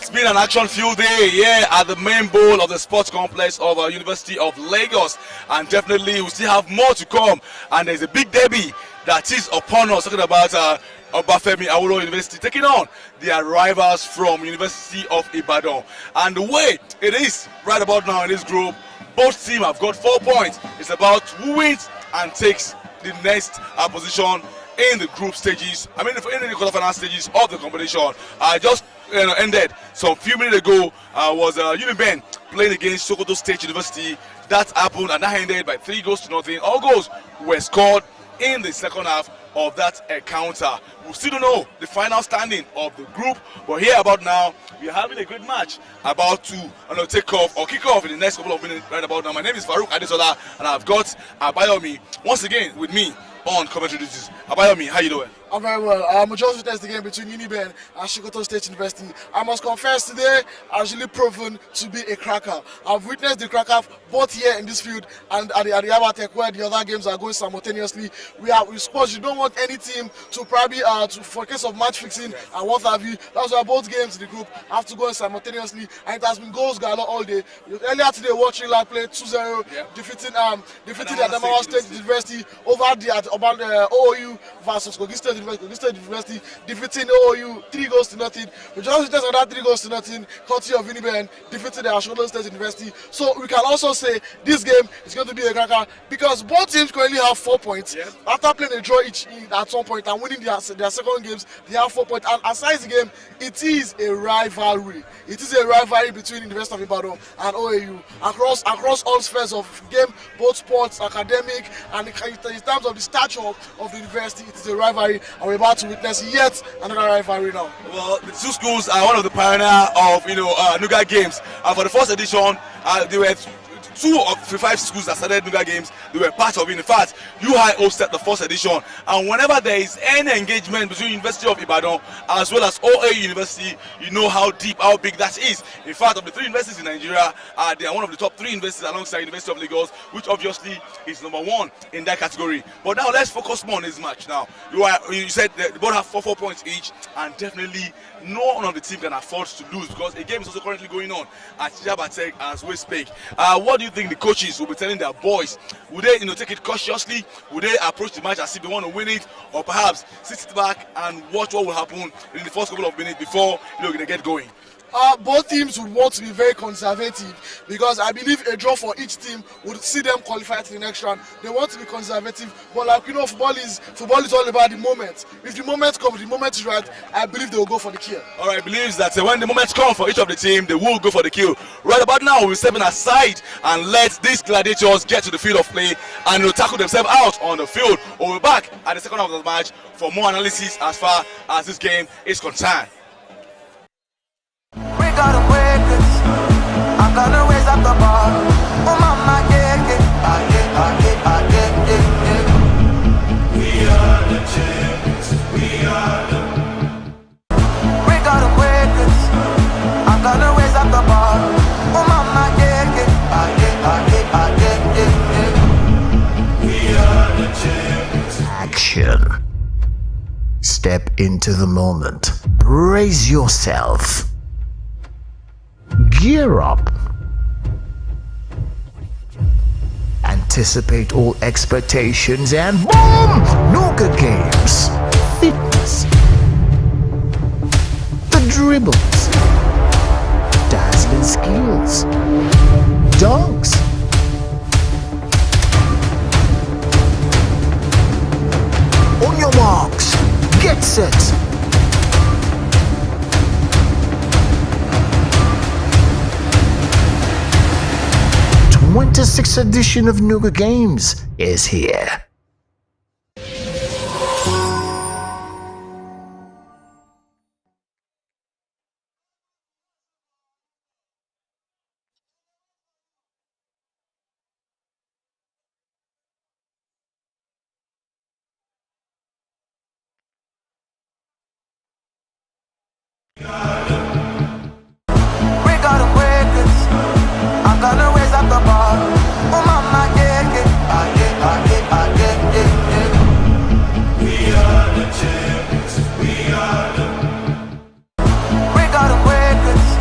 It's been an action-filled day here at the main bowl of the sports complex of University of Lagos, and definitely we still have more to come. And there's a big derby that is upon us. Talking about Obafemi Awolowo University taking on their rivals from University of Ibadan. And the way it is right about now in this group, both teams have got 4 points. It's about who wins and takes the next position in the group stages. I mean, in the quarterfinal stages of the competition. Just ended some few minutes ago. Was Uniben playing against Sokoto State University. That happened and that ended by 3-0. All goals were scored in the second half of that encounter. We still don't know the final standing of the group, but here about now, we are having a great match about to take off or kick off in the next couple of minutes right about now. My name is Farouk Adesola, and I've got Abayomi once again with me on commentary duties. Abayomi, how you doing? I'm very well. We just witnessed the game between Uniben and Sokoto State University. I must confess today, I've really proven to be a cracker. I've witnessed the cracker both here in this field and at the Abatek, where the other games are going simultaneously. We suppose you don't want any team to probably, for case of match fixing and what have you. That's why both games in the group have to go simultaneously, and it has been goals galore all day. Earlier today, watching Unilag play 2-0, defeating the Adamawa State University over the OOU versus Kogi State University, defeating OOU 3-0. We just witnessed another 3-0, courtesy of Uniben defeating the Sokoto State University. So we can also say this game is going to be a cracker because both teams currently have 4 points. After playing a draw each at some point and winning their second games, they have 4 points. And aside the game, it is a rivalry. It is a rivalry between University of Ibadan and OAU across all spheres of game, both sports, academic, and in terms of the stature of the university. It is a rivalry, and we're about to witness yet another rivalry now. Well, the two schools are one of the pioneers of Nuga games. For the first edition, they were 2 of the 5 schools that started Nuga games. They were part of it. In fact, UI hosted the first edition, and whenever there is any engagement between University of Ibadan as well as OAU University, you know how deep, how big that is. In fact, of the 3 universities in Nigeria, they are one of the top 3 universities alongside University of Lagos, which obviously is number 1 in that category. But now let's focus more on this match. Now, you said they both have 4 points each, and definitely none of the team can afford to lose because a game is also currently going on at Jabatek as we speak. What do you think the coaches will be telling their boys? Would they take it cautiously? Would they approach the match as if they want to win it, or perhaps sit back and watch what will happen in the first couple of minutes before they get going? Both teams would want to be very conservative because I believe a draw for each team would see them qualify to the next round. They want to be conservative, but football is all about the moment. If the moment comes, the moment is right, I believe they will go for the kill. All right, believes that when the moments come for each of the team, they will go for the kill. Right about now, we're stepping aside and let these gladiators get to the field of play and they'll tackle themselves out on the field. We'll be back at the second half of the match for more analysis as far as this game is concerned. Gotta wake this. I'm gonna raise up the bar. Oh mama, yeah. We are the champions. We are the. We gotta wake this. I'm gonna raise up the bar. Oh mama, yeah. We are the champions. Action. Step into the moment. Brace yourself. Gear up. Anticipate all expectations and boom! Nuga games. Fitness. The dribbles. Dazzling skills. Dunks. On your marks. Get set. 26th edition of Nuga Games is here. We gotta wake us.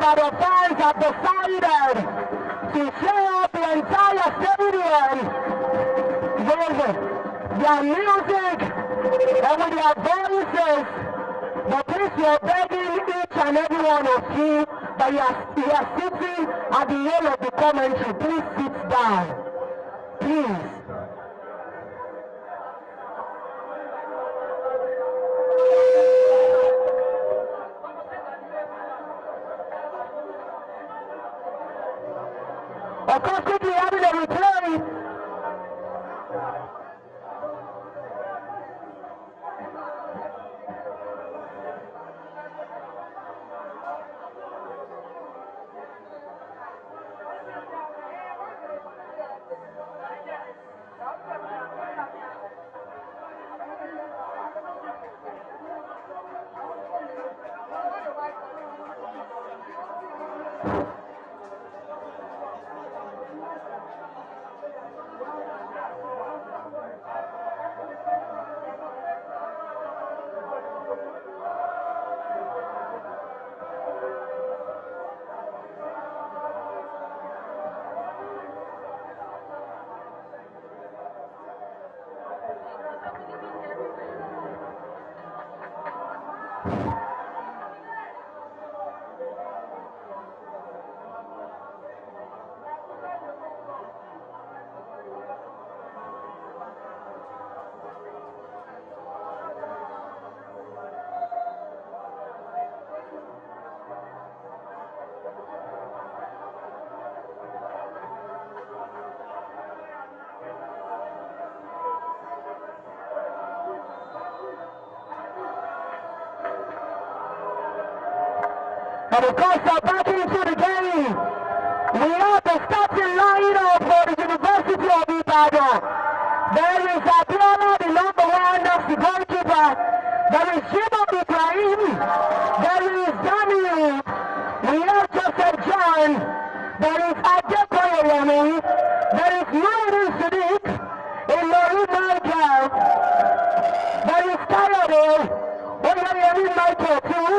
Ibadan fans have decided to fill up the entire stadium with their music and with their voices. But please, we are begging each and every one of you that you are sitting at the end of the commentary. Please sit down. Please. Of course, quickly having a replay. And of course, back into the game. We have the starting lineup for the University of Ibadan. There is Abiola, the number one, that's the goalkeeper. There is Jimo Ibrahim. There is Daniel. We have Joseph John. There is Adekoye Rami. There is Nuga Sadiq. Ilori Michael. There is Kayode. Oyeyemi Michael too.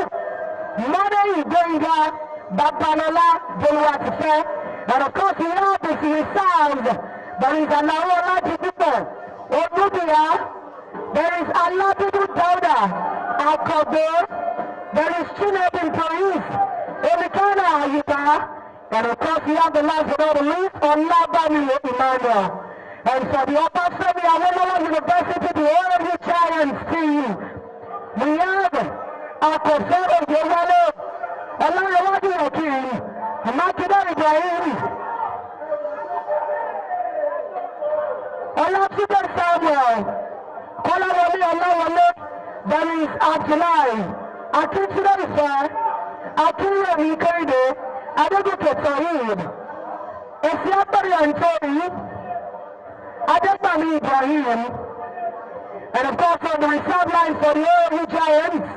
Mane Ibenga, Babalola, Boluwatife, and of course we have this reserves. There is Alao Oladipo, Odubiya, there is Aladipo Dauda, Akobe, there is Chinebin Police, Elikana Ayuba, and of course we have the last but not the least, Olabami Emmanuel. And so the upper semi Awolowo University, the Orange Giants team, we have Akosoro Yewale, Olawale Akin, Makida Ibrahim, Olatunde Samuel, Kolawole Olawale, there is Abdullahi, Akintunde Ife, Akinremi Kehinde, Adegoke Tohib, Esiabari Anthony, Adebami Ibrahim, and of course on the reserve line for the OAU Giants,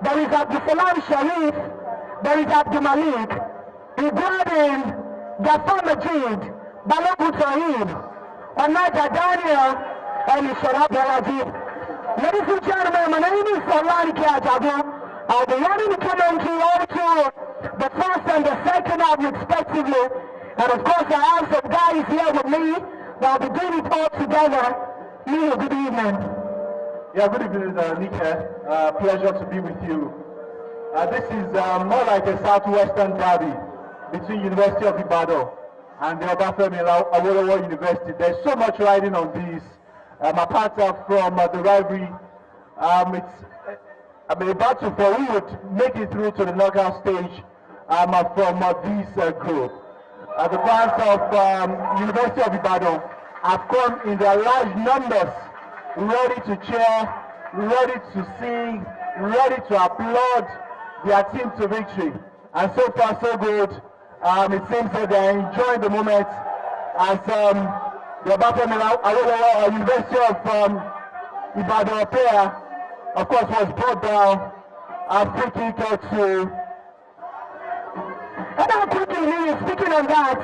there is Abdusalam Sharif, there is Abdul Malik, Ibrahim, Gafar Majid, Balogu Tohib, Onaja Daniel, and Ishola Balaji. Ladies and gentlemen, my name is Olanike Ajabu. I'll be running the commentary all through the first and the second half respectively. And of course I have some guys here with me that will be doing it all together. Neil, good evening. Yeah, good evening, Nike. Pleasure to be with you. This is more like a southwestern derby between University of Ibadan and the Obafemi Awolowo University. There's so much riding on this. Apart from the rivalry, it's a battle for who would make it through to the knockout stage from this group. The fans of University of Ibadan have come in their large numbers, ready to cheer, ready to sing, ready to applaud their team to victory. And so far so good. It seems that they are enjoying the moment as the Obafemi Awolowo University of Ibadan player, of course, was brought down. A free kick to. And now quickly, speaking on that,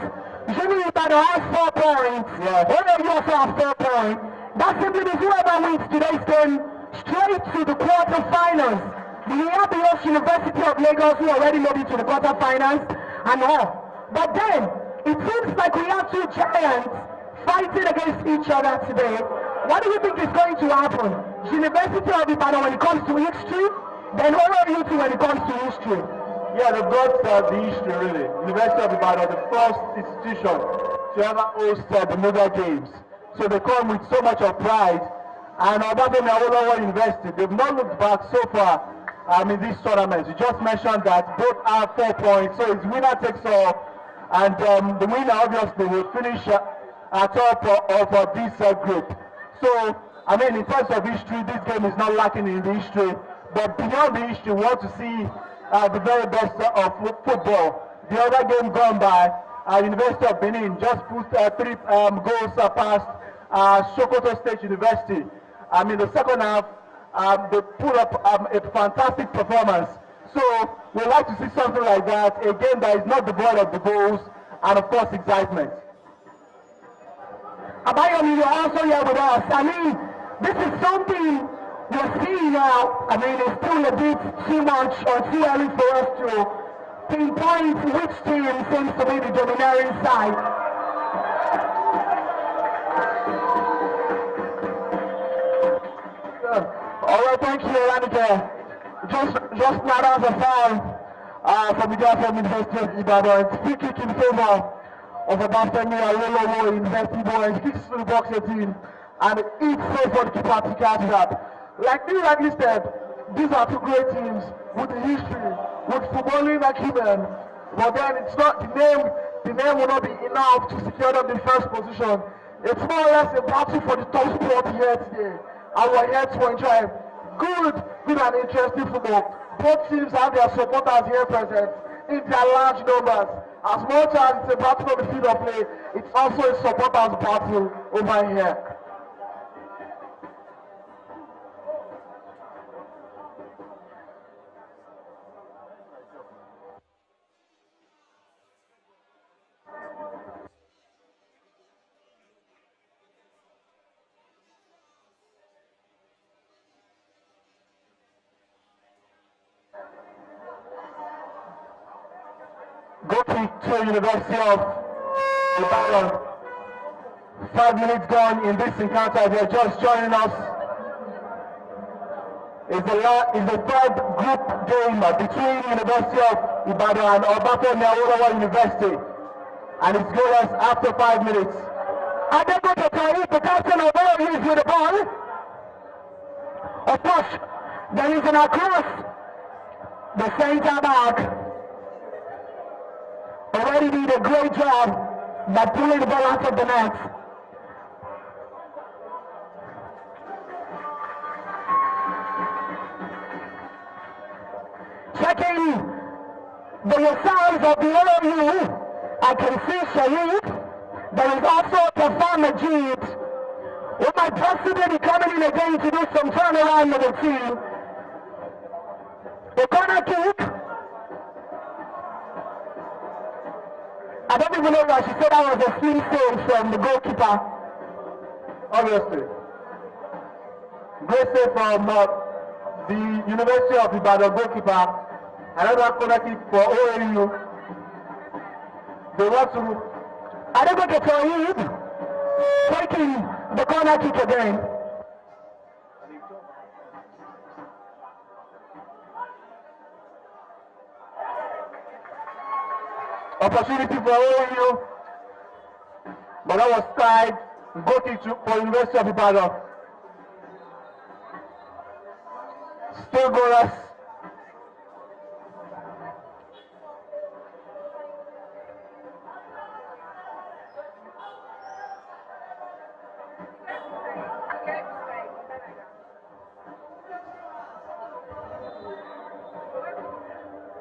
Jimmy Ibadan has 4 points. Yeah. You also have 4 points. That simply means whoever wins today's game straight to the quarterfinals. We have the host University of Lagos who already made it to the quarterfinals and all. But then, it seems like we have two giants fighting against each other today. What do you think is going to happen? University of Ibadan when it comes to history, then OAU when it comes to history. Yeah, they've got the history really. University of Ibadan, the first institution to ever host the Nuga Games. So they come with so much of pride. And Obafemi Awolowo University, they've not looked back so far in this tournament. You just mentioned that both have 4 points, so it's winner takes all. And the winner obviously will finish at top of this group. So, I mean, in terms of history, this game is not lacking in the history. But beyond the history, we want to see the very best of football. The other game gone by, University of Benin just put 3 goals past Sokoto State University. I mean, the second half, they put up a fantastic performance. So, we like to see something like that, a game that is not devoid of the goals and, of course, excitement. Abayomi, you're also here with us. I mean, this is something we're seeing now. I mean, it's still a bit too much or too early for us to pinpoint which team seems to be the domineering side. All right, thank you, Lanike. Just not as a foul from the guy from University of Ibadan. It's free kick in favor of Obafemi Awolowo University boys. Kicks to the box 18 and it's safe for the keeper to catch that. Like you rightly said, these are two great teams with the history, with footballing acumen. But then it's not the name will not be enough to secure them the first position. It's more or less a battle for the top spot here today. And we're here to enjoy good and interesting football. Both teams have their supporters here present in their large numbers. As much as it's a battle on the field of play, it's also a supporters battle over here. Go to University of Ibadan. 5 minutes gone in this encounter. If you're just joining us, is the third group game between University of Ibadan and Obafemi Awolowo University, and it's goalless after 5 minutes. Adegoke Taib, the captain of OAU, is with the ball. Of course, there is an across the center back. Already did a great job by pulling the ball out of the net. Checking the results of the OAU, I can see Sharif. There is also Kafar Majid, who might possibly be coming in again to do some turnaround with the team. The corner kick. I don't even know if I should say that was a slim save from the goalkeeper. Obviously. Great save from the University of Ibadan goalkeeper. Another corner kick for OAU. They want to... Adegoke Taib taking the corner kick again. Opportunity for OAU, but that was tied. Goal kick for University of Ibadan. Still goalless.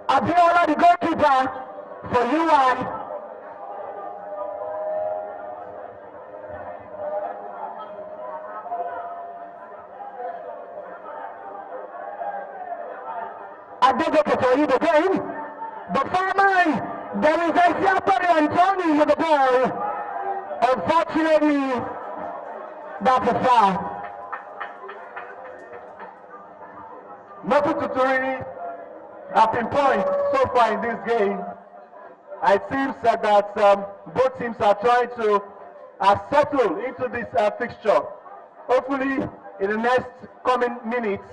Abiola, the goalkeeper for UI. Adegoke Taib again. The fireman, there is a Siapari Antoni with the ball. Unfortunately, that's a foul. Nothing to really pinpoint so far in this game. It seems that both teams are trying to settle into this fixture. Hopefully, in the next coming minutes,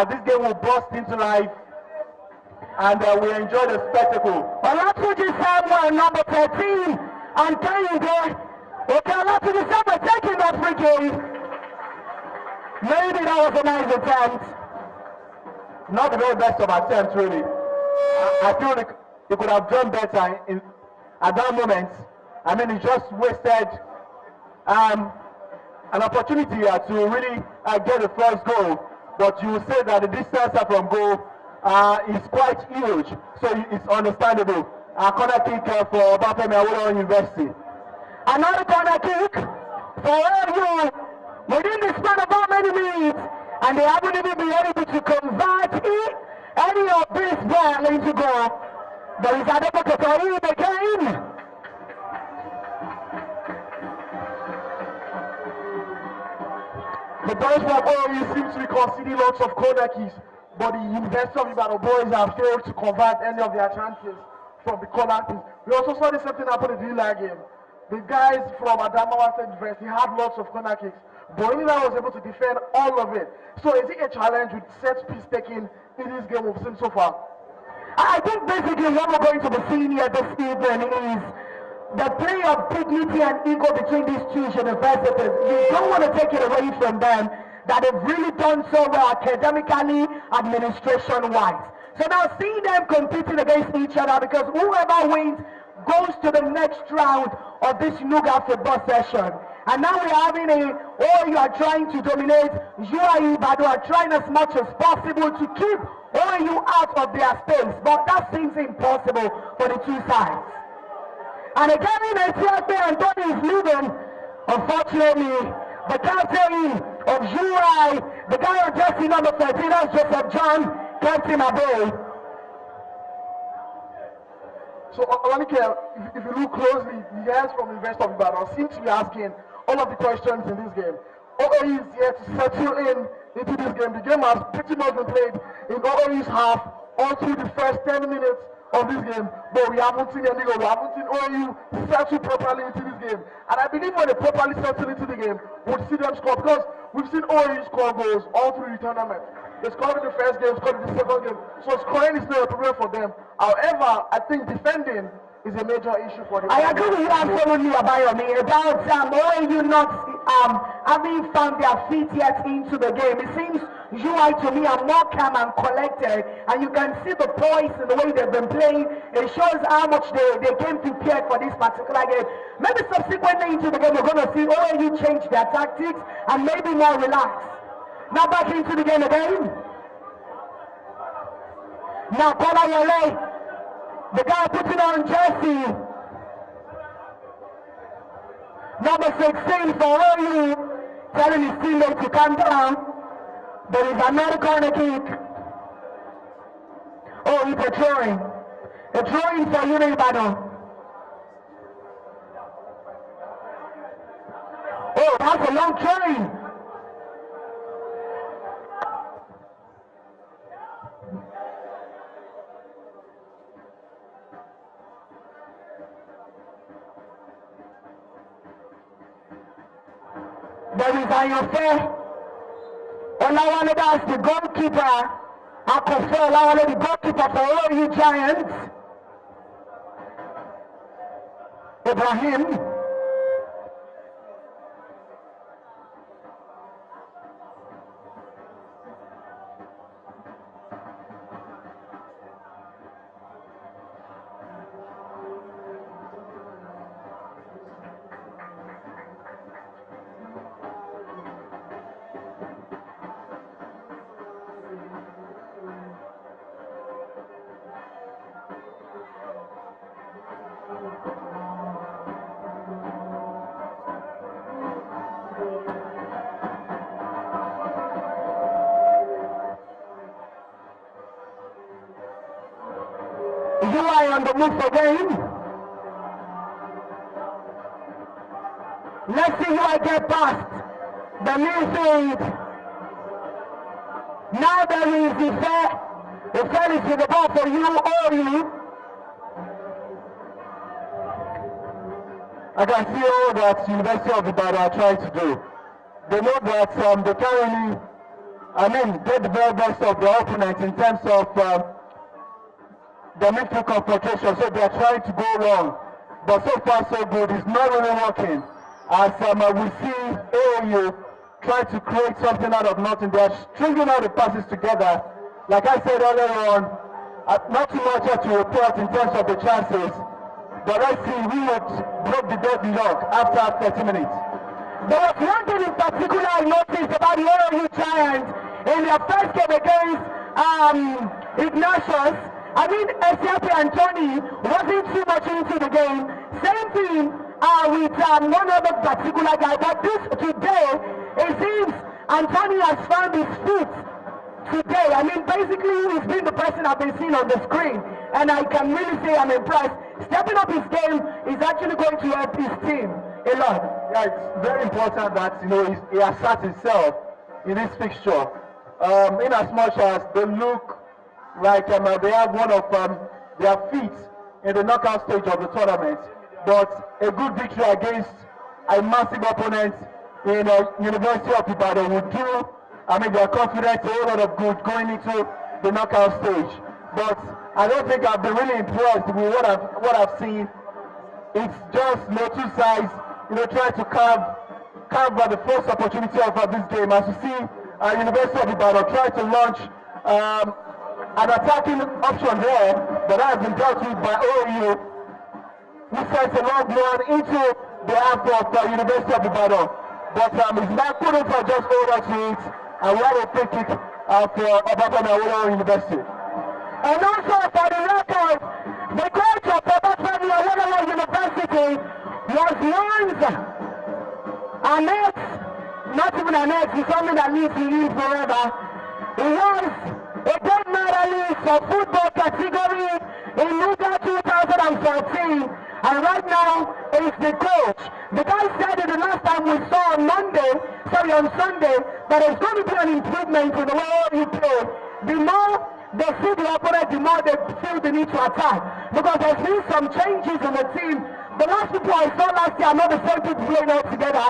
this game will burst into life and we enjoy the spectacle. Olatuji Samuel, number 13, and Kayode. Okay, Olatuji Samuel taking that free kick. Maybe that was a nice attempt. Not the very best of attempts, really. I feel he could have done better at that moment. I mean, he just wasted an opportunity to really get the first goal. But you will say that the distance from goal is quite huge, so it's understandable. A corner kick for Obafemi Awolowo University. Another corner kick for you within the span of how many minutes, and they haven't even been able to convert any of this ball into goal. There is a double to again. The boys from OAU seem to be conceding lots of corner kicks, but the University of Ibadan boys have failed to convert any of their chances from the corner kicks. We also saw the same thing happen in the Unilag game. The guys from Adamawa State University had lots of corner kicks, but Unilag was able to defend all of it. So is it a challenge with set piece taking in this game we've seen so far? I think basically what we're going to be seeing here this evening is the play of dignity and ego between these two universities. You don't want to take it away from them that they've really done so well academically, administration-wise. So now seeing them competing against each other, because whoever wins goes to the next round of this Nuga football session. And now we're having you are trying to dominate, UAE, but are trying as much as possible to keep you out of their space. But that seems impossible for the two sides. And again, Etienne Anthony is leaving. Unfortunately, the captain of UAE, the guy on jersey number 13, that's Joseph John, kept him away. So, Olanike, if you look closely, the guys from the University of Ibadan seem to be asking all of the questions in this game. OAU is here to settle into this game. The game has pretty much been played in OAU's half all through the first 10 minutes of this game, but we haven't seen any goal. We haven't seen OAU settle properly into this game. And I believe when they properly settle into the game, we'll see them score, because we've seen OAU score goals all through the tournament. They scored in the first game, scored in the second game, so scoring is not a problem for them. However, I think defending is a major issue for them. I agree with you absolutely, Abayomi, about OAU not having found their feet yet into the game. It seems UI to me are more calm and collected, and you can see the poise in the way they've been playing. It shows how much they came prepared for this particular game. Maybe subsequently into the game, we're going to see OAU change their tactics and maybe more relaxed. Now back into the game again. Now Kola Yale, the guy putting on jersey number 16 for OAU, telling his teammates to calm down. There is another corner kick. Oh, it's a throwing. A throwing for Unilag. Oh, that's a long throwing. There is Ayofe Olawale, that's the goalkeeper. Akofe Olawale, the goalkeeper for OAU Giants. Ibrahim. UI on the move again. Let's see UI get past the midfield. Now there is Ife. Ife is with the ball for you, all you. I can see all that University of Ibadan are trying to do. They know that they can't really, get the very best of their opponents in terms of the midfield concentration, so they are trying to go long. But so far so good, it's not really working. As we see AAU try to create something out of nothing. They are stringing all the passes together. Like I said earlier on, not too much to report in terms of the chances. But let's see, we would broke the deadlock after 30 minutes. There was one thing in particular I noticed about the AAU Giants in their first game against Ignatius. I mean, Esiape and Tony wasn't too much into the game. Same thing with one other particular guy. But this today, it seems Anthony has found his feet today. I mean, basically, he's been the person I've been seeing on the screen. And I can really say I'm impressed. Stepping up his game is actually going to help his team a lot. Yeah, it's very important that, he asserts himself in this fixture. In as much as they look like they have one of their feet in the knockout stage of the tournament, but a good victory against a massive opponent in University of Ibadan would do. They are confident, a whole lot of good going into the knockout stage. But I don't think I've been really impressed with what I've seen. It's just two sides, trying to carve by the first opportunity of this game. As you see, University of Ibadan try to launch an attacking option there, but that has been dealt with by OAU, who sends a long one into the half of University of Ibadan. But his man couldn't just hold on to it, and we have a free kick for Obafemi University. And also for the record, the coach of Obafemi Awolowo University was once an ex, not even an ex, he's something that lives to live forever. He was a gold medalist for football category in Nuga 2014, and right now is the coach. The guy said it the last time we saw on Sunday, that there's going to be an improvement in the way he plays. The more they see the opponent, the more they feel the need to attack. Because there's been some changes in the team. The last people I saw last year are not the same people playing all together.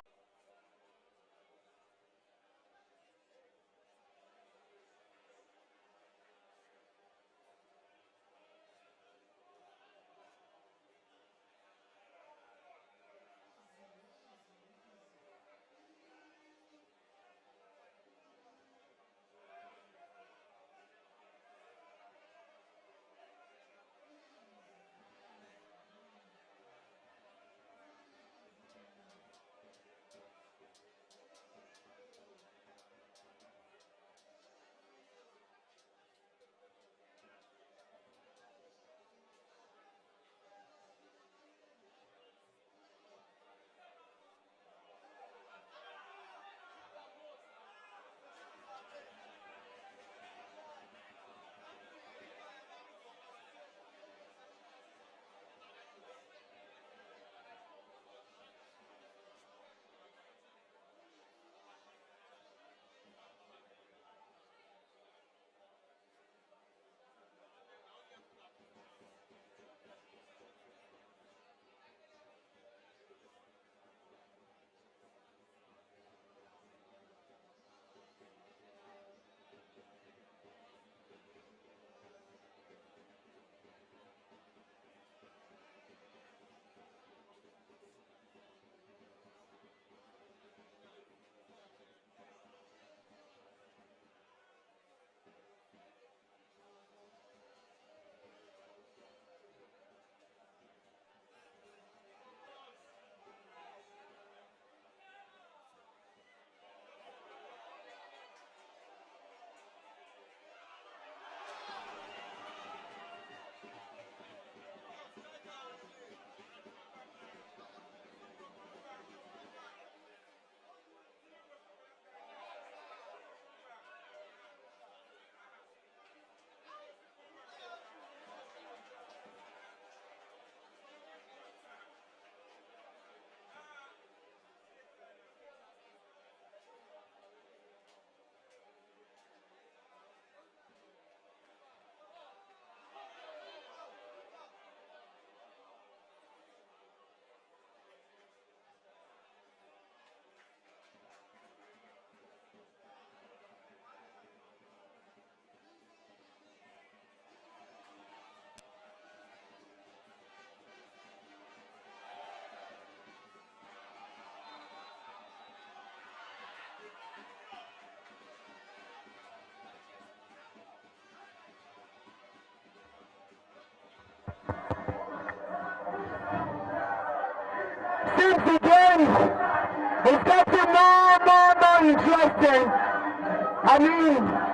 seems the game is getting more interesting. I mean,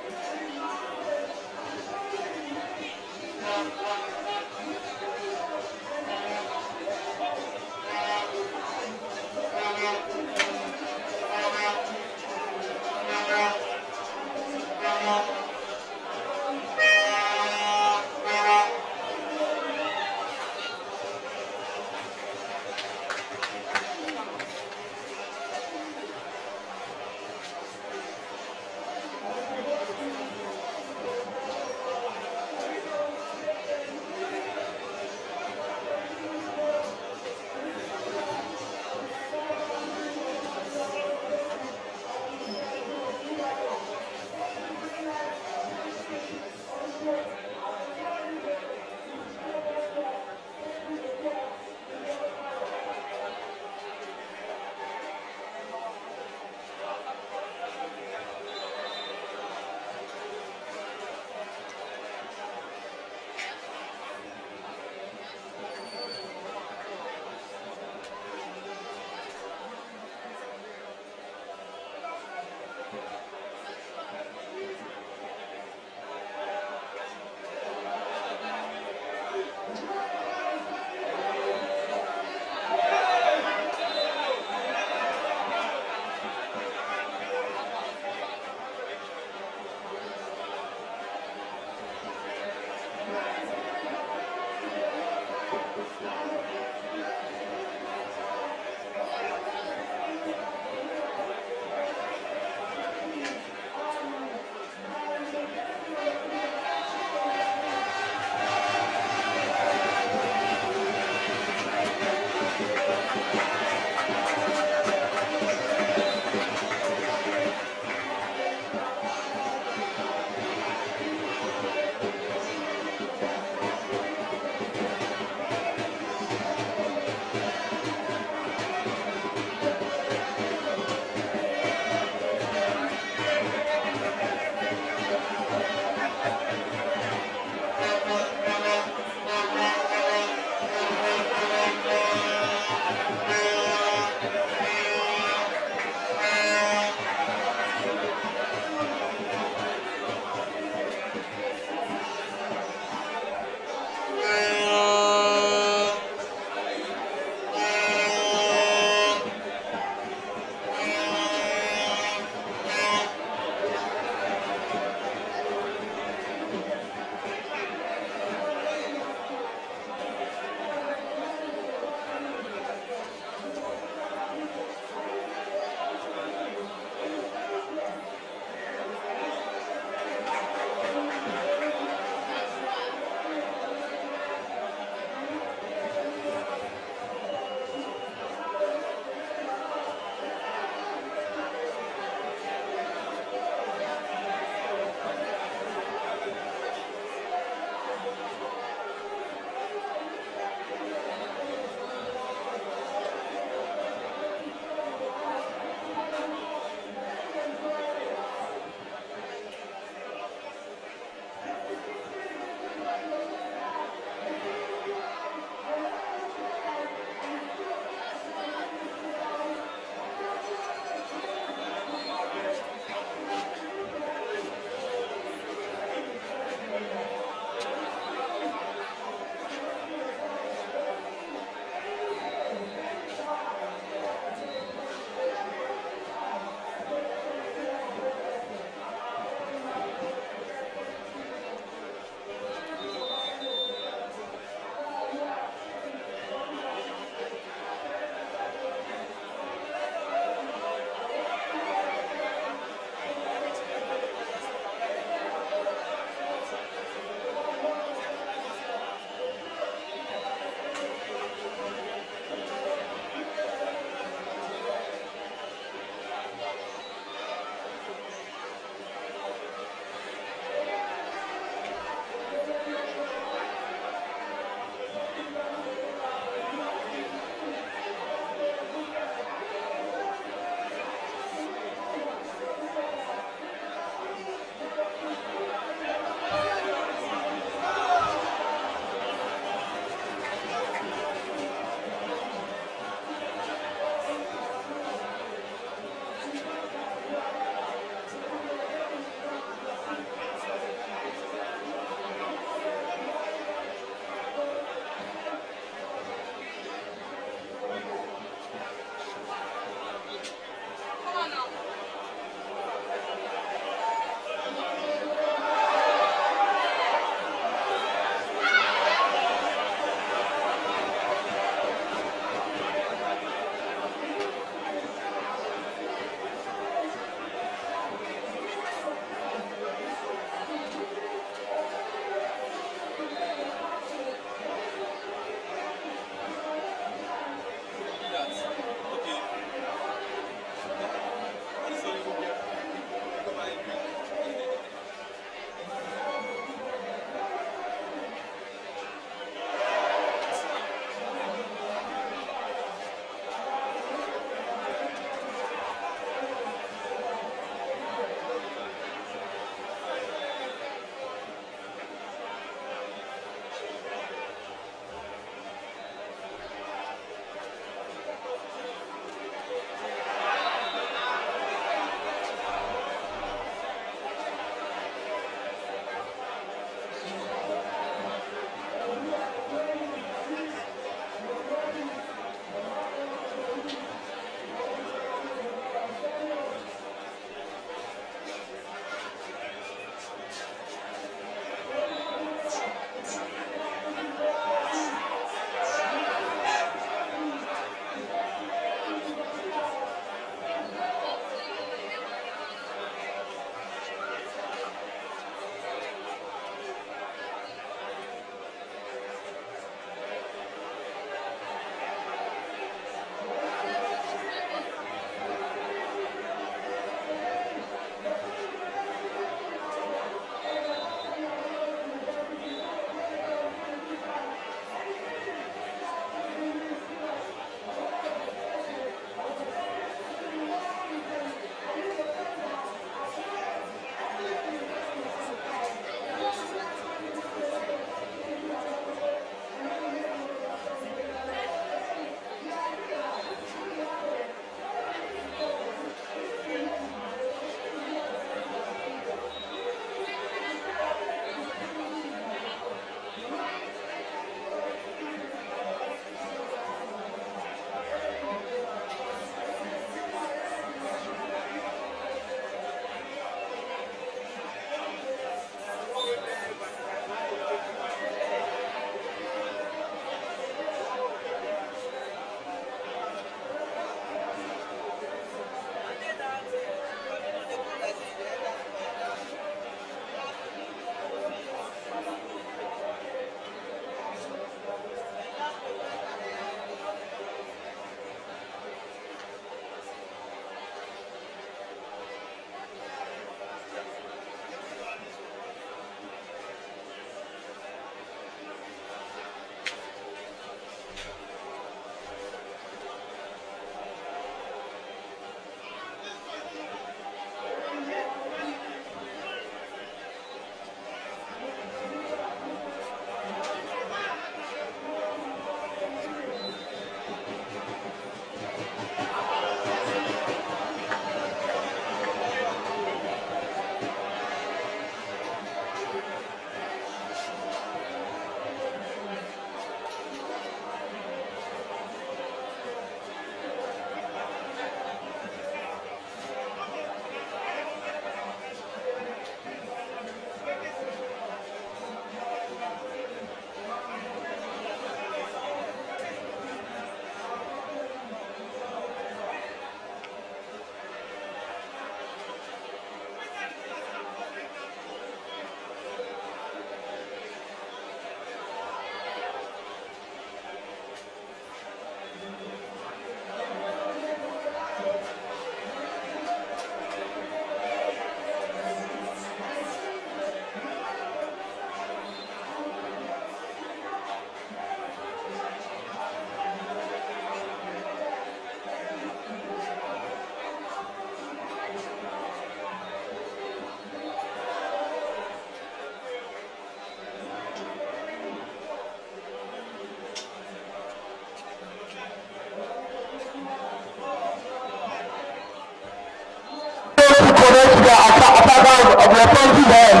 of the offensive end.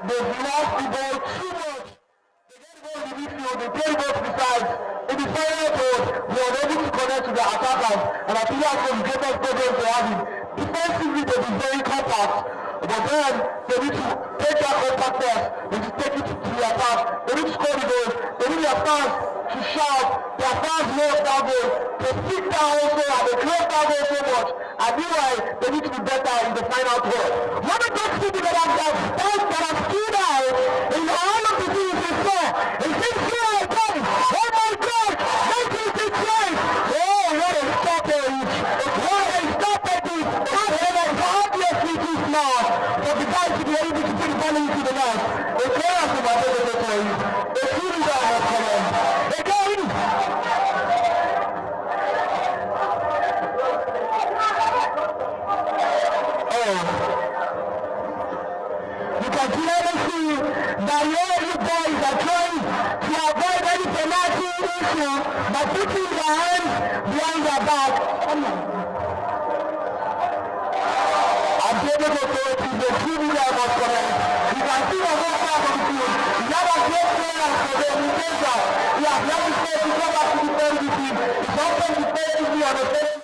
They've lost the ball too much. They get the ball in the midfield, they play the ball to the sides. In the final third, they are ready to connect to their attackers, and I think that's one of the greatest problems they have. Defensively, they've been very compact, but then they need to take that compactness, they need to take it to the attack, they need to score the goals, they need their fans to shout, their fans love that goal, they stick down also, and they close that goal so much, and meanwhile, they need to be better in the final third. One of those people that have stood out in all of the things we saw, is this year again. Oh my God! 96 years! Oh, what a stoppage! What a stoppage! And it's obviously too small for the guys to be able to put the ball into the net. The players in my territory, the shooting guy has come in. Again! Oh. You can clearly see that all you boys are trying to avoid any penalty issue by putting their hands behind their back. And the able to throw it to the shooting guy was correct. You can see the whole part of the field. The other great players for the defender. He has left his place to go back to the defensive team. He's also defensively on the field.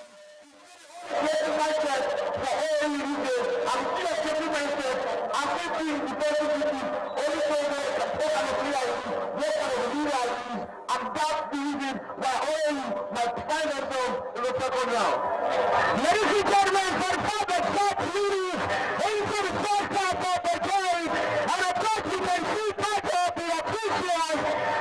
Creating mindset for all you do. I'm still a creating mindset. I'm thinking defensively. Only so they can take on the player is what kind of leader is. And that's the reason why all might find themselves in the second round. Ladies and gentlemen, for the fact that South leaders into the first half of the game, and of course you can see part of the officials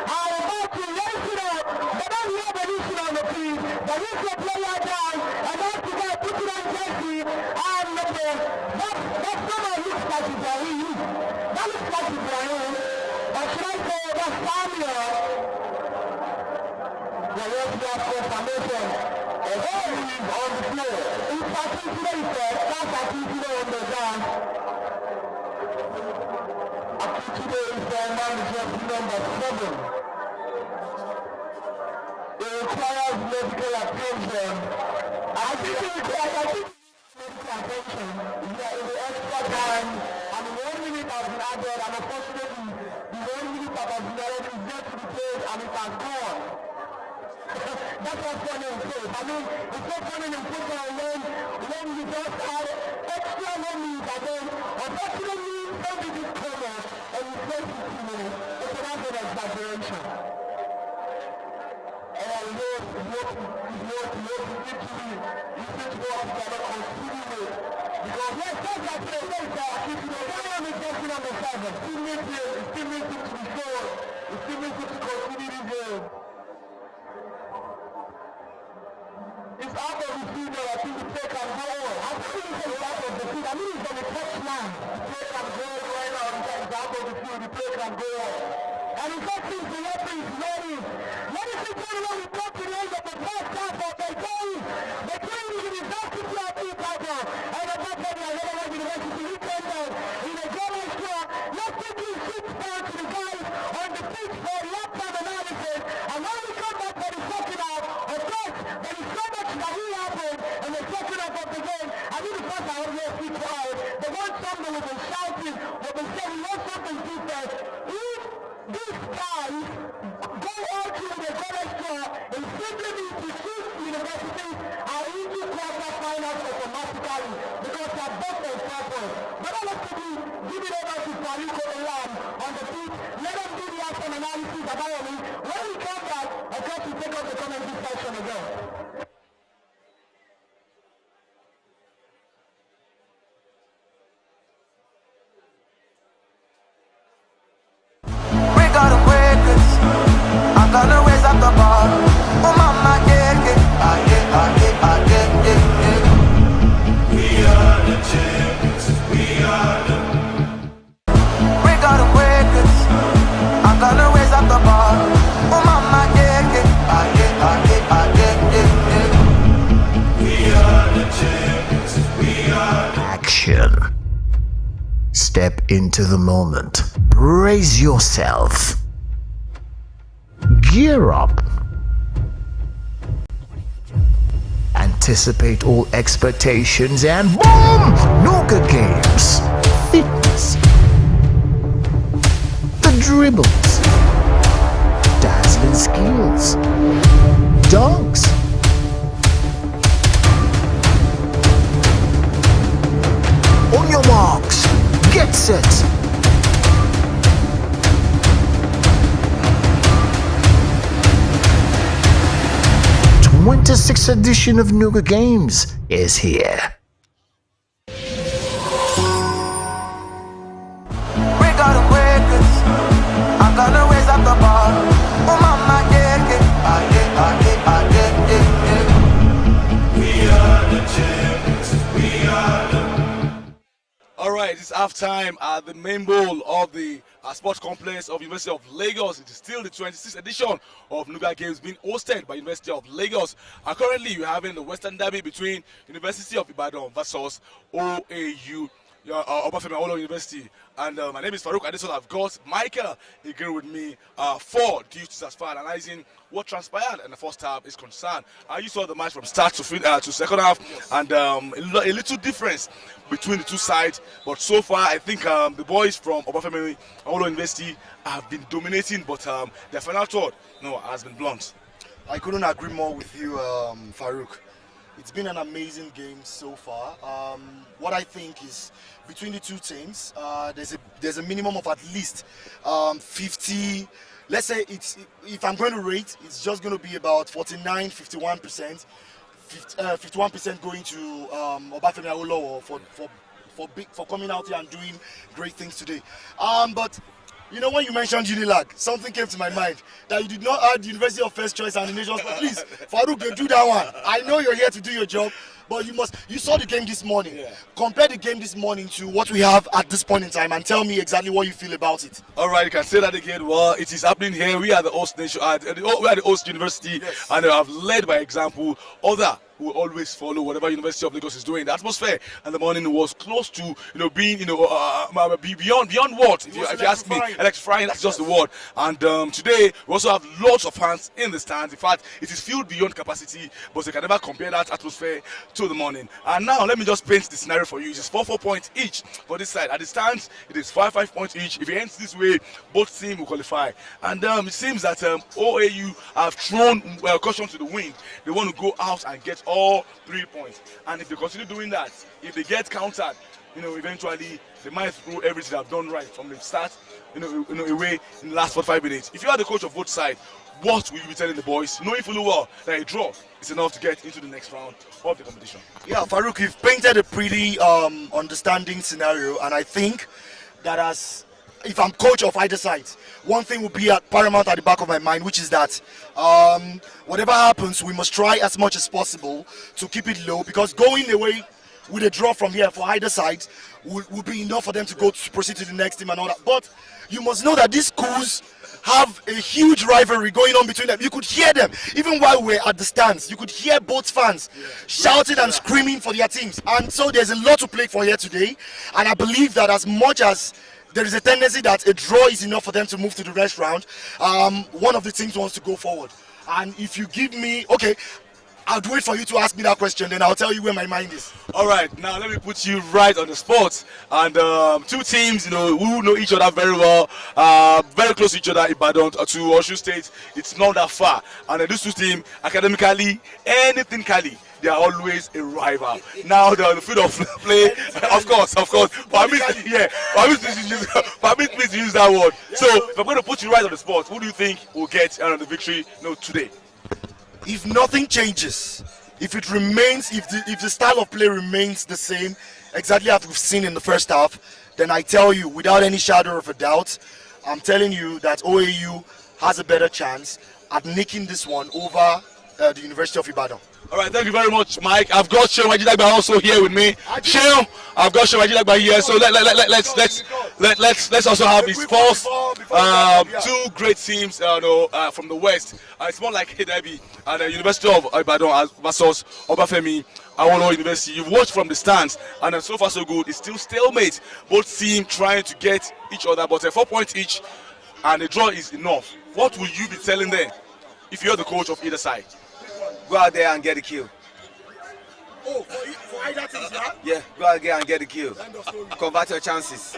are about to raise it up, but don't have an issue on the field. They use the player down, and that's the guy put it on jersey, and that somehow looks like Ibrahim. That looks like Ibrahim. Or should I say that's Samuel? There was no confirmation of who is on the floor. In particular, he said, that's Akitude on the ground. Akitude is the man with jersey number 7. It requires medical attention. I think it requires medical attention. Yeah, in the extra time, and 1 minute has been added, and unfortunately, the 1 minute that has been added is yet to be played, and it has gone. That's what's funny in football. I mean, it's so funny in football when you just add extra 1 minute again. Unfortunately, somebody did come out and you play 15 minutes. It's an exaggeration. And what literally, you think what you cannot continue with. Because yes, that's like the way that I keep everyone is getting on the 7. Still needs it to be scored. It still needs it to continue this game. It's out of the field, I think the play can go on. I think it's out of the field. I mean, it's on the touchline. The play can go on right now. It's out of the field. The play can go on. And in fact, since the referee is ready, ladies and gentlemen, we come to the end of the first half of the game between the University of Ibadan and the Bethlehem and Unilag University. We came down in a goal extra. Let's quickly switch down to the guys on the pitch for the halftime analysis. And when we come back for the second half, of course, there is so much that will happen in the second half of the game. I think the first half will be quiet. The one something will be shouting, will be saying, we want something different. If these guys go on to the goal extra, it simply means to choose universities are into quarterfinals automatically because they are both on purpose. But all of you give it over to Faruko Elam on the pitch. Let them do the action analysis about it. When we come back, of course, we take up the commentary section again. Got them records. I'm gonna raise up the bar. Oh mama, yeah, yeah. We are the champions. We are the. We got them records. I'm gonna raise up the bar. Oh mama, yeah, yeah. We are the champions. We are the. Action. Step into the moment. Brace yourself. Gear up. Anticipate all expectations and boom! Nuga Games. dribbles, dazzling skills, dunks. On your marks, get set. 26th edition of Nuga Games is here. We got them records. I'm gonna raise up the bar. Oh mama, yeah, yeah. We are the champions. We are the. All right, it's halftime at the main bowl of the sports complex of University of Lagos. It is still the 26th edition of Nuga Games being hosted by University of Lagos. And currently, you're having the Western Derby between University of Ibadan versus OAU. Obafemi Awolowo University, and my name is Farouk Adesola. I've got Michael again with me for duties as far analyzing what transpired in the first half is concerned. You saw the match from start to second half, yes. And a little difference between the two sides. But so far, I think the boys from Obafemi Awolowo University have been dominating, but their final third has been blunt. I couldn't agree more with you, Farouk. It's been an amazing game so far. What I think is between the two teams, there's a minimum of at least 50. Let's say if I'm going to rate, it's just going to be about 49, 51%. 51% going to Obafemi Awolowo for coming out here and doing great things today. But you know, when you mentioned Unilag, something came to my mind that you did not add the University of First Choice and the Nations. Please, Farouk, do that one. I know you're here to do your job, but you saw the game this morning. Yeah. Compare the game this morning to what we have at this point in time and tell me exactly what you feel about it. All right, you can say that again. Well, it is happening here. We are the host nation, we are the host university, yes. And they have led by example. Other will always follow whatever University of Lagos is doing. The atmosphere and the morning was close to being beyond what, if you ask me, electrifying. That's just the word. And today we also have lots of fans in the stands. In fact, it is filled beyond capacity, but they can never compare that atmosphere to the morning. And now let me just paint the scenario for you. It is 4 points each for this side. At the stands, it is 5 points each. If it ends this way, both teams will qualify. And it seems that OAU have thrown caution to the wind. They want to go out and get all 3 points. And if they continue doing that, if they get countered, eventually they might throw everything they've done right from the start, away in the last 45 minutes. If you are the coach of both sides, what will you be telling the boys, knowing fully well that a draw is enough to get into the next round of the competition? Yeah, Farouk, you've painted a pretty understanding scenario, and I think that if I'm coach of either side, one thing will be paramount at the back of my mind, which is that whatever happens, we must try as much as possible to keep it low, because going away with a draw from here for either side will be enough for them to proceed to the next team and all that. But you must know that these schools have a huge rivalry going on between them. You could hear them even while we're at the stands. You could hear both fans shouting and screaming for their teams, and so there's a lot to play for here today. And I believe that as much as there is a tendency that a draw is enough for them to move to the next round, one of the teams wants to go forward. And if you give me, okay, I'll wait for you to ask me that question, then I'll tell you where my mind is. All right, now let me put you right on the spot. And two teams, who know each other very well, very close to each other. Ibadan to Osun State, it's not that far. And these two teams, academically, anything Cali, they are always a rival. Now the field of play, of course. Permit me to use that word. So if I'm going to put you right on the spot, who do you think will get the victory today? If nothing changes, if it remains, if the style of play remains the same, exactly as we've seen in the first half, then I tell you, without any shadow of a doubt, I'm telling you that OAU has a better chance at nicking this one over the University of Ibadan. All right, thank you very much, Mike. I've got Sheon Ajilagba also here with me. Sheon, I've got Sheon Ajilagba here. So let's also have his first two great teams from the West. It's more like a derby at the University of Ibadan versus Obafemi Awolowo University. You've watched from the stands, and so far so good. It's still stalemate. Both teams trying to get each other, but 4 points each, and the draw is enough. What will you be telling them if you're the coach of either side? Go out there and get a kill. Oh, for either team, yeah? Yeah, go out there and get a kill. Convert your chances.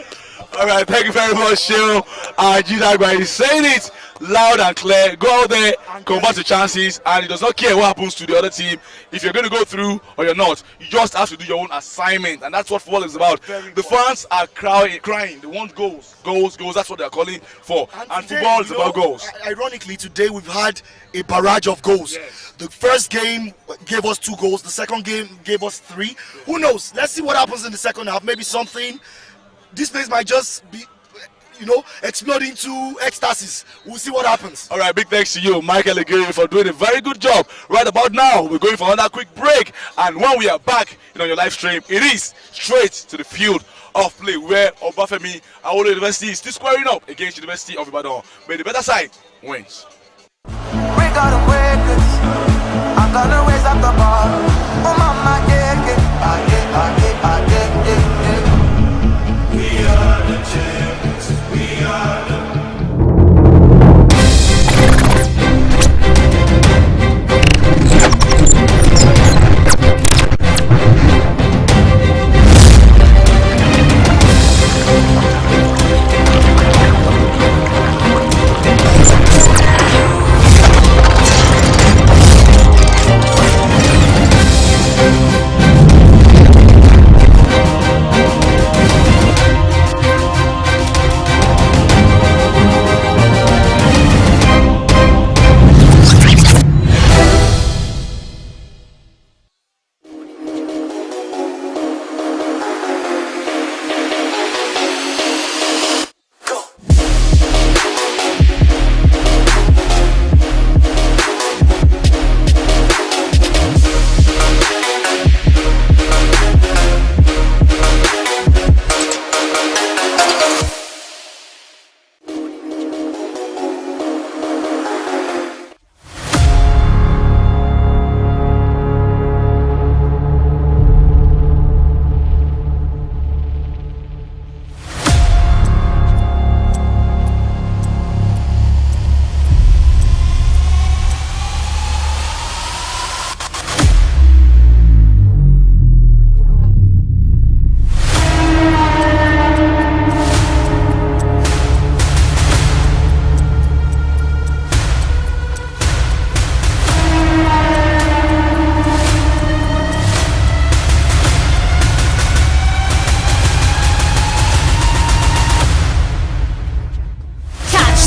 All right, thank you very much, Sheo. Unilag is saying it loud and clear. Go out there, convert the chances, and it does not care what happens to the other team. If you're going to go through or you're not, you just have to do your own assignment, and that's what football is about. The fans are crying. They want goals, goals, goals. That's what they're calling for. And today, football is about goals. Ironically, today we've had a barrage of goals. Yes. The first game gave us 2 goals. The second game gave us 3. Who knows? Let's see what happens in the second half. Maybe something. This place might just be, explode into ecstasies. We'll see what happens. All right, big thanks to you, Michael Aguirre, for doing a very good job. Right about now, we're going for another quick break, and when we are back on your live stream, it is straight to the field of play where Obafemi Awolowo University is still squaring up against University of Ibadan. But the better side wins. We gotta wake it. I'm gonna raise up the bar. Oh mama, yeah, yeah. We are the champions. We are the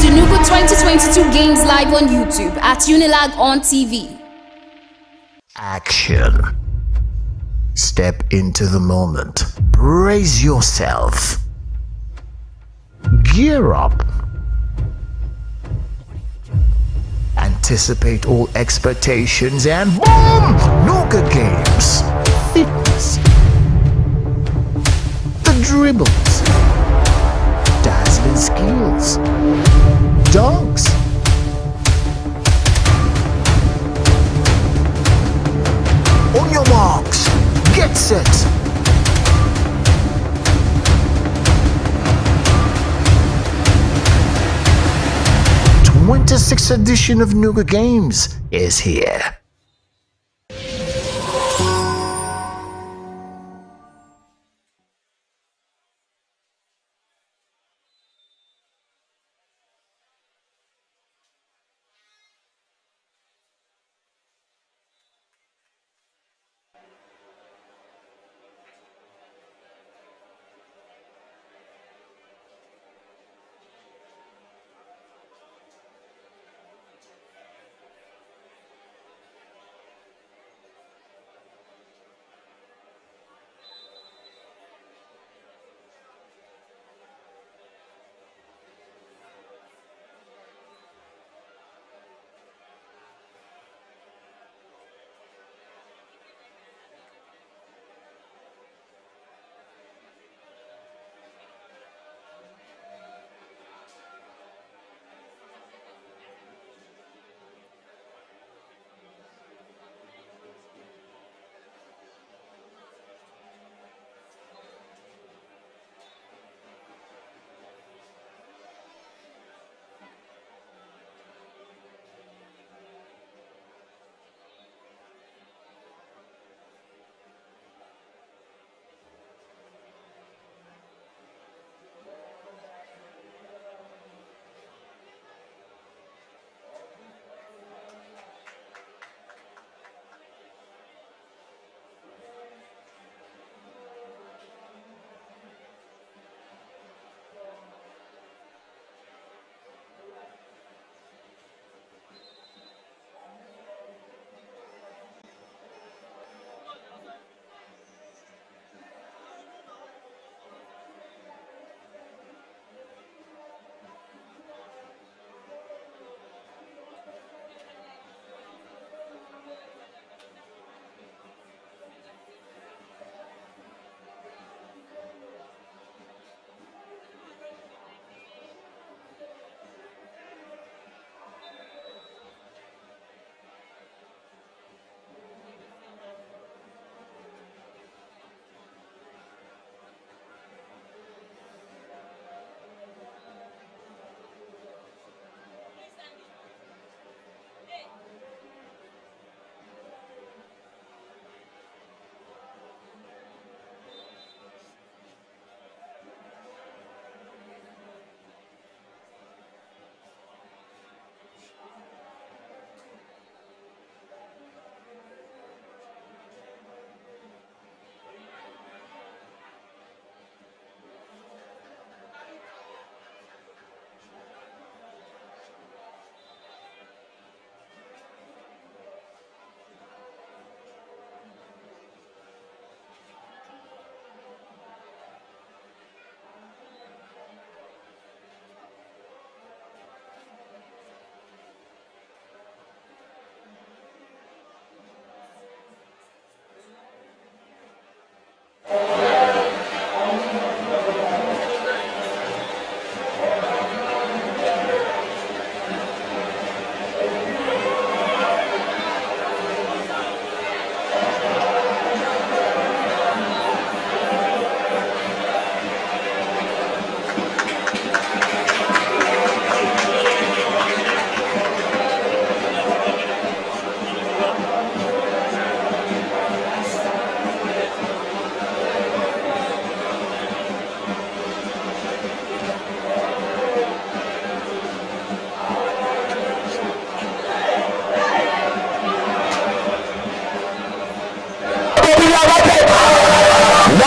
Nuga 2022 games live on YouTube at Unilag on TV. Action. Step into the moment. Brace yourself. Gear up. Anticipate all expectations and boom! Nuga games. Fitness. The dribbles. Dazzling skills. Dunks. On your marks. Get set. The 26th edition of Nuga Games is here.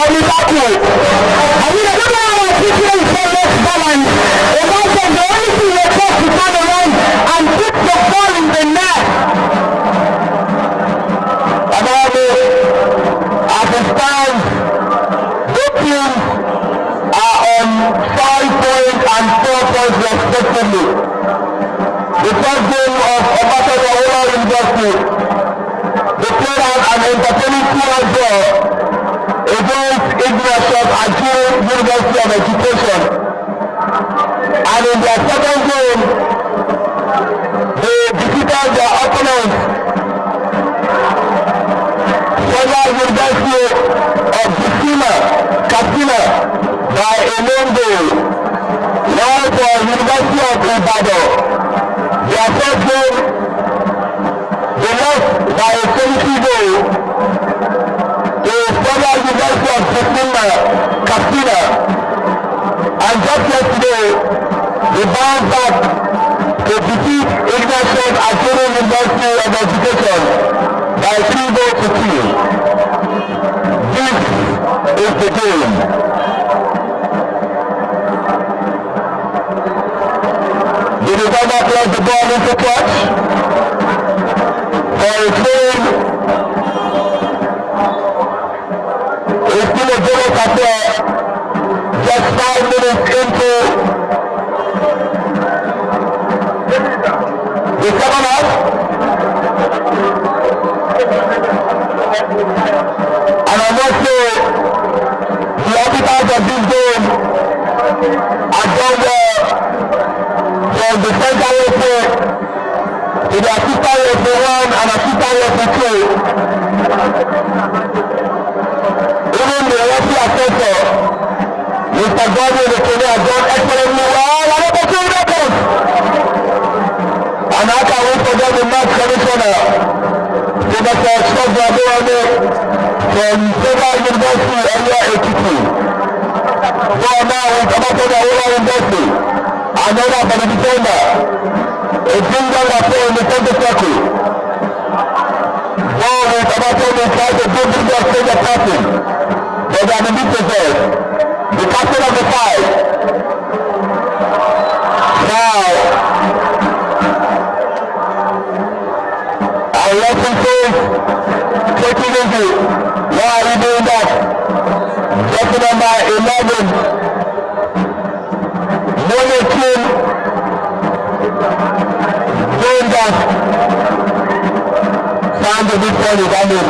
Lukaku. I mean, I don't know how people say let's balance. If I said the only thing you're supposed to turn around and put the ball in the net. About it, as it stands, both teams are on 5 points and 4 points respectively. The first game of Obatala University, they played out an entertaining 2-1 draw against Ignorant at University of Education. And in their second game, they defeated their opponents, Federal University of Katsina, by a lone goal. Now for University of Ibadan, their first game, they lost by a 20 goal to Federal University of Katsina. And just yesterday, they bounced back to defeat Ignorant at University of Education by 3 goals to 2. This is the game. The defender plays the ball into touch for a throw. It's still a goal after just 5 minutes into the second half. And I must say, the arbiters of this game have done well from the center referee to the assistant referee 1 and assistant referee 2. Even the referee assessor, Mr. Godwin, the Kenny, has done excellently well. And opportunity comes. And I can wait for them, the match commissioner, Senator Shogradewale from Federal University Area Ekiti. So now with Abakoda University, another for the defender, a finger rapport in the center circle. Ball with Abakoda tries to do the ball to the passing, but they are the midfield. The captain of the 5. Now, and Lesson says, take it easy. Why are you doing that? Just number 11. Molekin doing that. Sounds a bit funny, Daniel.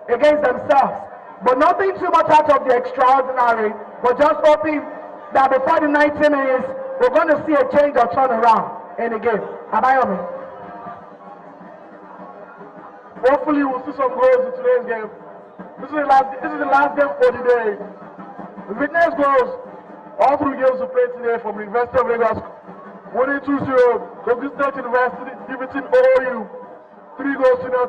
Against themselves, but nothing too much out of the extraordinary, but just hoping that before the 90 minutes we're going to see a change or turnaround in the game. Abayomi. Hopefully we'll see some goals in today's game. This is the last game for the day. The witness goals all 3 games we played today from the University of Lagos. Winning 2-0, Kogi State University defeating OU 3 goals to 0.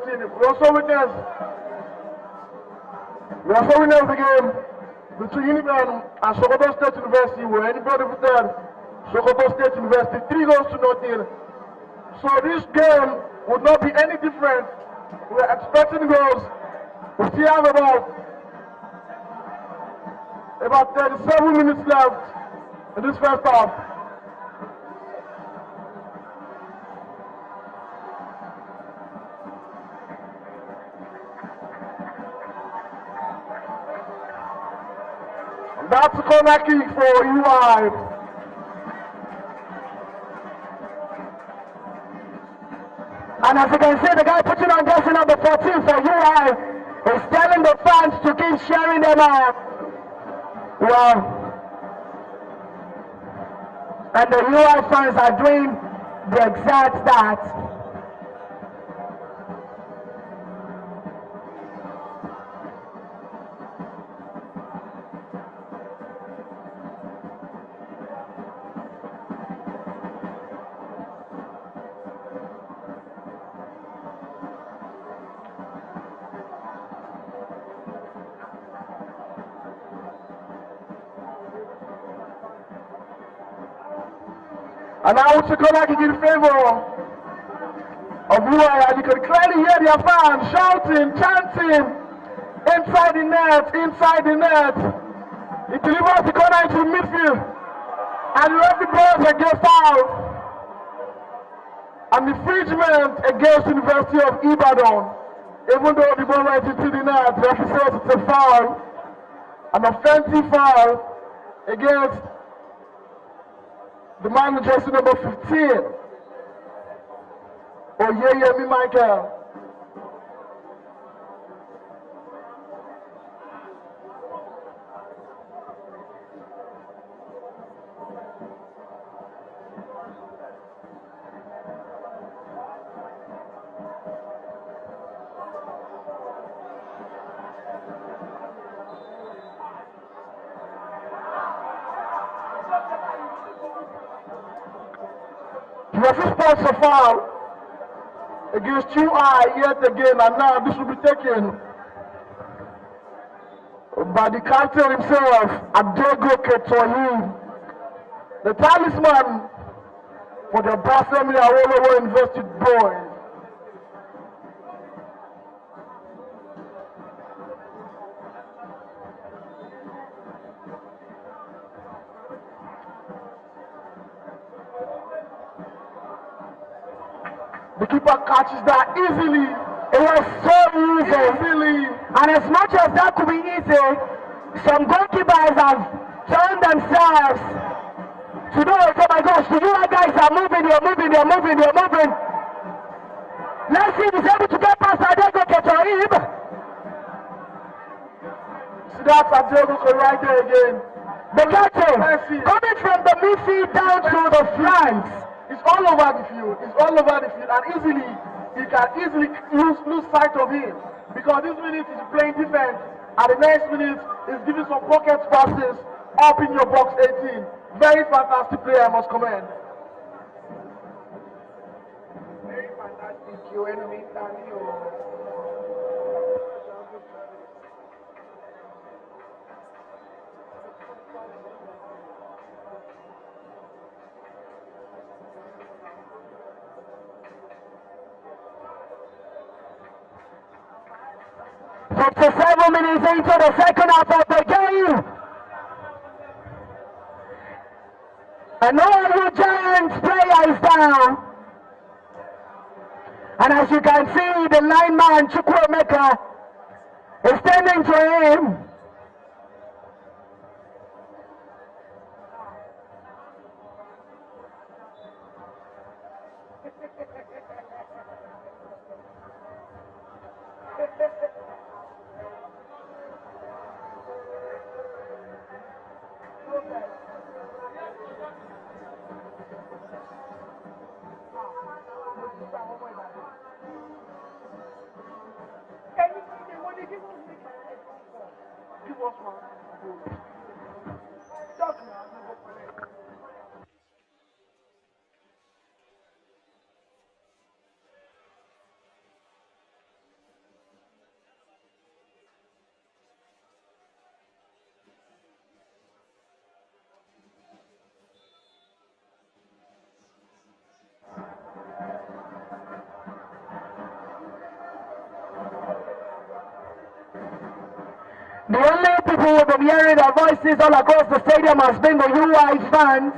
We also witnessed the game between Unilag and Sokoto State University, where anybody defeated Sokoto State University 3 goals to 0. So this game would not be any different. We're expecting goals. We still have about 37 minutes left in this first half. That's a corner kick for UI. And as you can see, the guy putting on jersey number 14 for UI is telling the fans to keep sharing them out. Well, and the UI fans are doing the exact that. And now Chukwulak is in favor of UI, and you can clearly hear their fans shouting, chanting, inside the net, inside the net. He delivers the corner into midfield, and the referee blows against foul. An infringement against University of Ibadan. Even though the ball went into the net, the referee says it's a foul, an offensive foul against the man in jersey number 15, Oyeyemi Michael. Referee spots a foul against UI yet again, and now this will be taken by the captain himself, Adego Ketoyi, the talisman for the Basemi Awolowo University boys. The keeper catches that easily. It was so easy. And as much as that could be easy, some goalkeepers have turned themselves to do it. Oh my gosh, the UI guys are moving, they're moving. Let's see if he's able to get past Adego Ketoib. See, that's Adego right there again. The captain coming from the midfield down to the flanks. It's all over the field, and easily, you can easily lose sight of him, because this minute is playing defense, and the next minute is giving some pocket passes up in your box 18. Very fantastic player, I must commend. Very fantastic, your enemy, for 7 minutes into the second half of the game. And all the Giants player is down. And as you can see, the lineman Chukwuemeka is standing to him. The only people who have been hearing their voices all across the stadium has been the UI fans.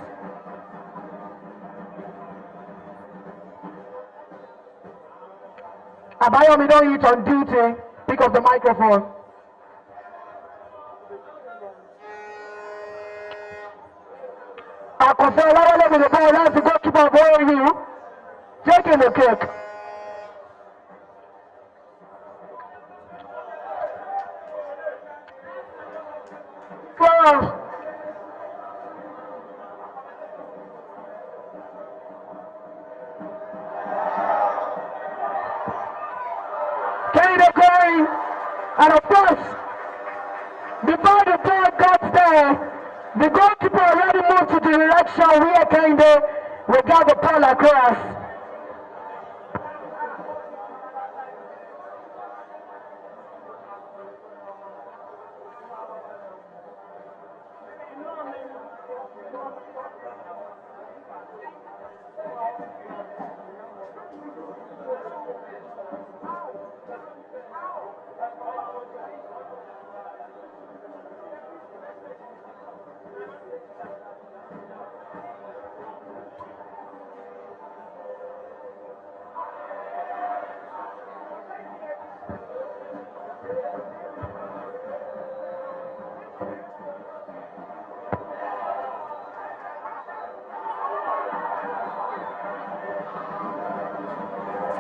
Abayomi don't eat on duty. Pick up the microphone. Akose Olawale with the ball. That's the goalkeeper of OAU. Taking the kick. foul. Kane going, and of course, before the ball got there, the goalkeeper already moved to the direction where Kane will get the ball across.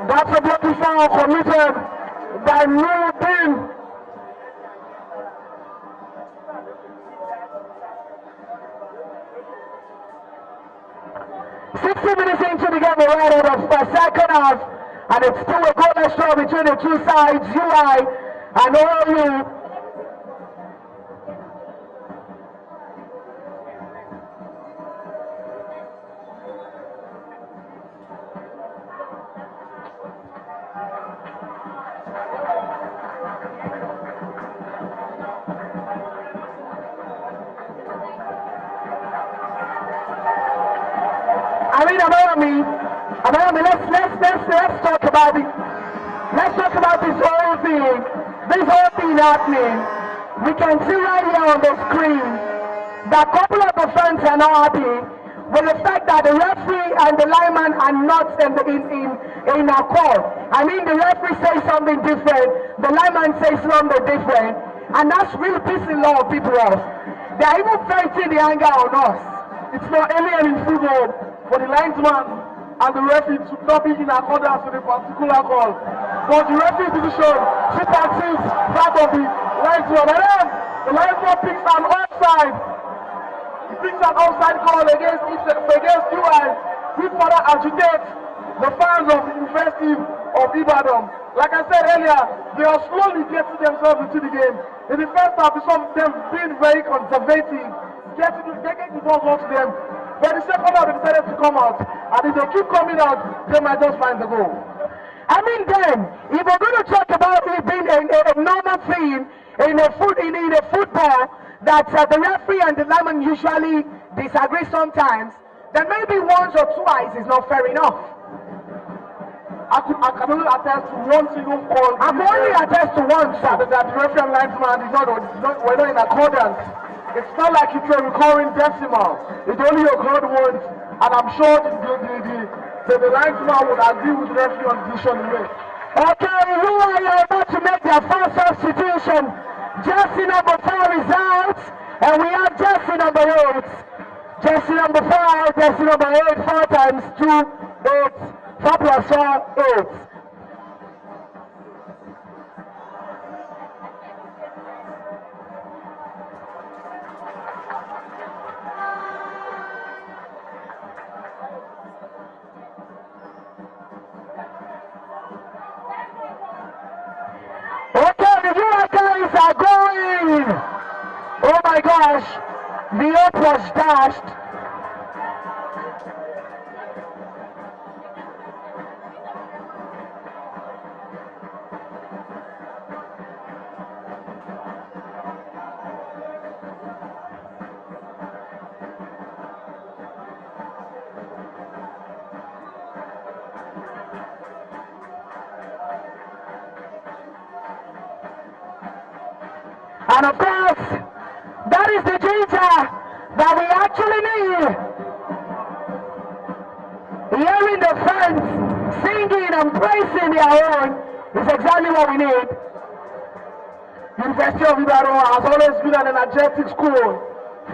That's a bloody foul committed by Nuga. 60 minutes into the game, we're right out of the second half, and it's still a goalless draw between the two sides, UI and OU. Let's talk about it. Let's talk about this whole thing happening. We can see right here on the screen that a couple of the fans are not happy with the fact that the referee and the lineman are not in a call. I mean, the referee says something different, the lineman says something different, and that's really pissing a lot of people off. They are even venting the anger on us. It's not alien in football for the linesman and the referee to not be in accordance with a particular call. But the referee decision supersedes that of the linesman. And then the linesman picks an offside. He picks an offside call against UI, which further agitates the fans of the University of Ibadan. Like I said earlier, they are slowly getting themselves into the game. In the first half, some of them being very conservative, getting the ball onto them. But the second half, they decided to come out. And if they keep coming out, they might just find the goal. I mean, then, if we're going to talk about it being a normal thing in a football, that the referee and the lineman usually disagree sometimes, then maybe once or twice is not fair enough. I can only attest to one single call. I can only attest to one, sir. That the referee and linesman were not in accordance. It's not like it's a recurring decimal. It only occurred once, and I'm sure the linesman would agree with the referee on the decision he made. Okay, you are about to make their first substitution. Jersey number 4 is out, and we have jersey number 8. Jersey number 4 out, jersey number 8, 4 times 2, 8. 4 plus 4, 8. Are going! Oh my gosh, the earth was dashed. And of course, that is the ginger that we actually need. Hearing the fans singing and praising their own is exactly what we need. University of Ibadan has always been an energetic school.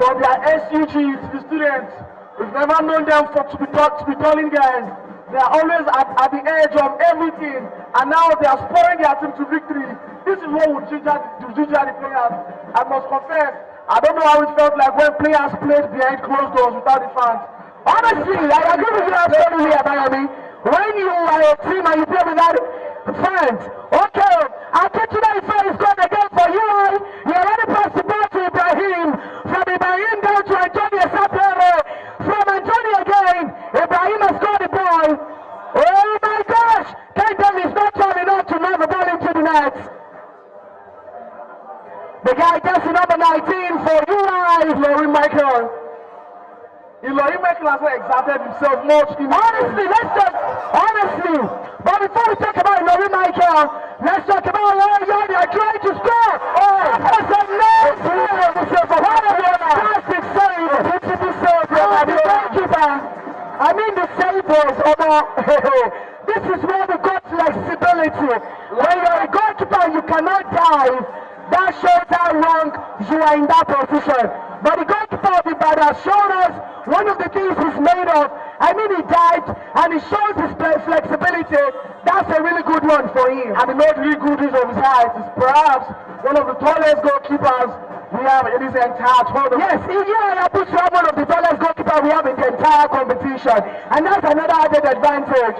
From their SUG to the students, we've never known them to be calling guys. They are always at the edge of everything, and now they are spurring their team to victory. This is what would ginger the players. I must confess, I don't know how it felt like when players played behind closed doors without the fans. Honestly, I agree with you absolutely, Abayomi. When you are a team and you play without fans, okay, I'll get you that if it's going again for you. You already passed the ball to Ibrahim. From Ibrahim down to Antonio Sapere. From Antonio again, Ibrahim has got the ball. Oh my gosh! Ken Davis not turning on to move the ball into the net. The guy gets the number 19 for UI, Laurie Michael. Laurie Michael has not exerted himself much. Honestly, but before we talk about Laurie Michael, let's talk about Lyon. They are trying to score. Oh, that's amazing! What a fantastic save! Beautiful save from the goalkeeper. I mean, the save was this is where we got flexibility. When you're a goalkeeper, you cannot dive. That shows how wrong you are in that position. But the goalkeeper of Ibadan has shown us one of the things he's made of. I mean, he dived and he shows his flexibility. That's a really good one for him. And he made really good use of his height. He's perhaps one of the tallest goalkeepers we have in this entire tournament. Yes, I put you one of the tallest goalkeepers we have in the entire competition. And that's another added advantage.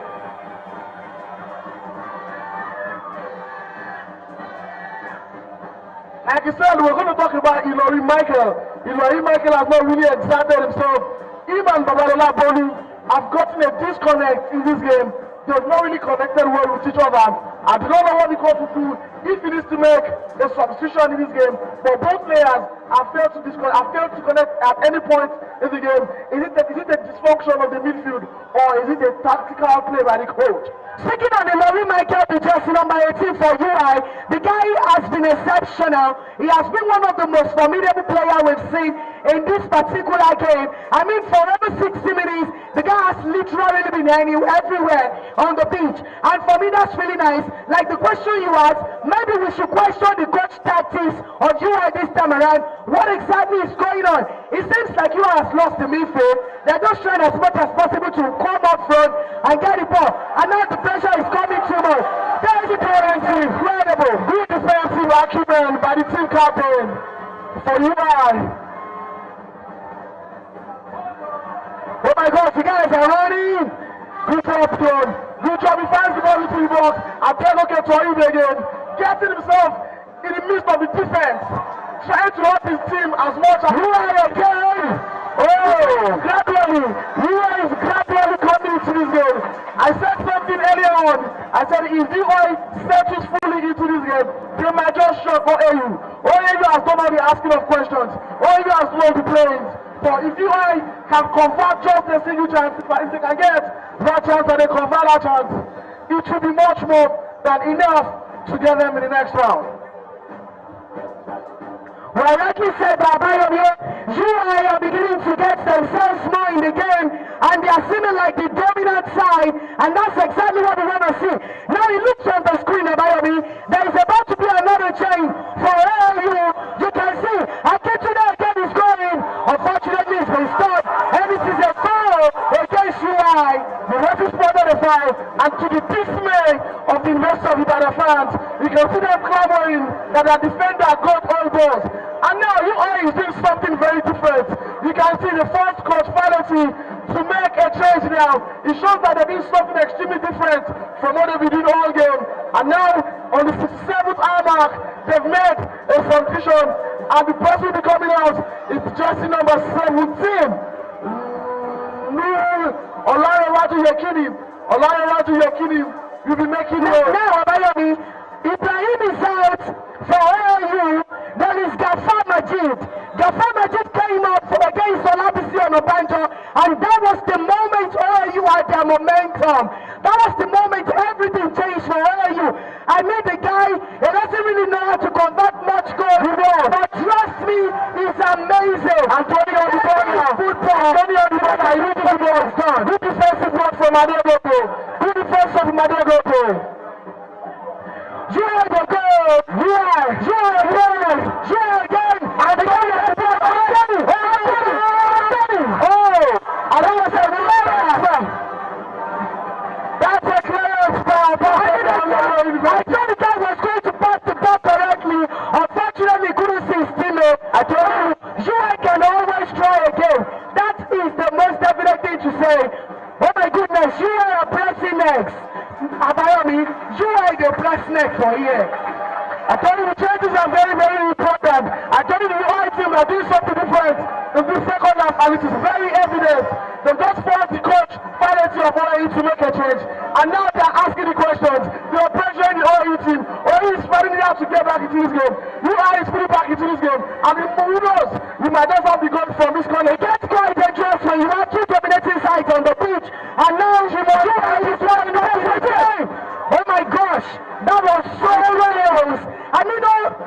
Like I said, we're going to talk about Laurie Michael. Laurie Michael has not really exerted himself. Him and Babalola Bolu have gotten a disconnect in this game. They've not really connected well with each other. I do not know what the coach will do if he needs to make a substitution in this game. But both players have failed to connect at any point in the game. Is it the dysfunction of the midfield, or is it a tactical play by the coach? Speaking on the Laurie Michael, the jersey number 18 for UI, the guy has been exceptional. He has been one of the most formidable players we've seen in this particular game. I mean, for over 60 minutes, the guy has literally been everywhere on the pitch. And for me, that's really nice. Like the question you asked, maybe we should question the coach tactics of UI this time around. What exactly is going on? It seems like UI has lost the midfield. They're just trying as much as possible to come up front and get the ball. And now the pressure is coming too much. There's the currency. Incredible. Good defensive acumen by the team captain for UI. Oh my gosh, you guys are running. Good job, John. Good job. He finds the ball into the box. And then look at him again. Getting himself in the midst of the defense. Trying to help his team as much as UI again. Oh, gradually. UI is gradually coming into this game. I said something earlier on. I said if UI settles fully into this game, they might just shut OAU. OAU has done all the asking of questions. OAU has done all the playing. But if UI can convert just a single chance, if they can get that chance and they convert that chance, it should be much more than enough to get them in the next round. Well, like you said, UI are beginning to get themselves more in the game, and they are seeming like the dominant side, and that's exactly what we want to see. Now it looks on the screen, Abayomi, there is about to be another change for ALU. You can see, Akechida again is going. Unfortunately, it's been stopped, and it is a foul against UI. The ref is spotted a foul, and to the dismay of the rest of the Ibadan fans, you can see them clamoring that their defender got all balls. And now UI is doing something very different. You can see the first coach finally to make a change now. It shows that they're doing something extremely different from what they've been doing all game. And now, on the 67th hour mark, they've made a substitution, and the person will be coming out is jersey number 17. Olayorewaju Yekini will be making it. Now, Abayomi, Ibrahim is out for AU. There is Gafar Majid. Gafar Majid came out for against Olabisi Onabanjo, and that was the moment AU had their momentum. That was the moment everything changed for AU. I mean, the guy, he doesn't really know how to convert much goals, but trust me, he's amazing. Antonio Odibola, Antonio Odibola, he really the ball is done. Good defensive work from Adegoke. Good defense from Adegoke. You are the goal! You are again! And the goal is the ball! Oh! And that was a clearance! That's a clearance foul! I thought the guy was going to pass the ball correctly. penalties are very, very important. I tell you, the OI team are doing something different in this second half, and it is very evident. They just forced the coach, finally, of OI to make a change. And now they are asking the questions. They are pressuring the OI team. OI is finding it out to get back into this game. UI is putting back into this game. And who knows, you might just have the goal from this corner. It gets quite dangerous when you have two dominating sides on the pitch. And now you must is one in the game. Oh my gosh, that was so close. I mean,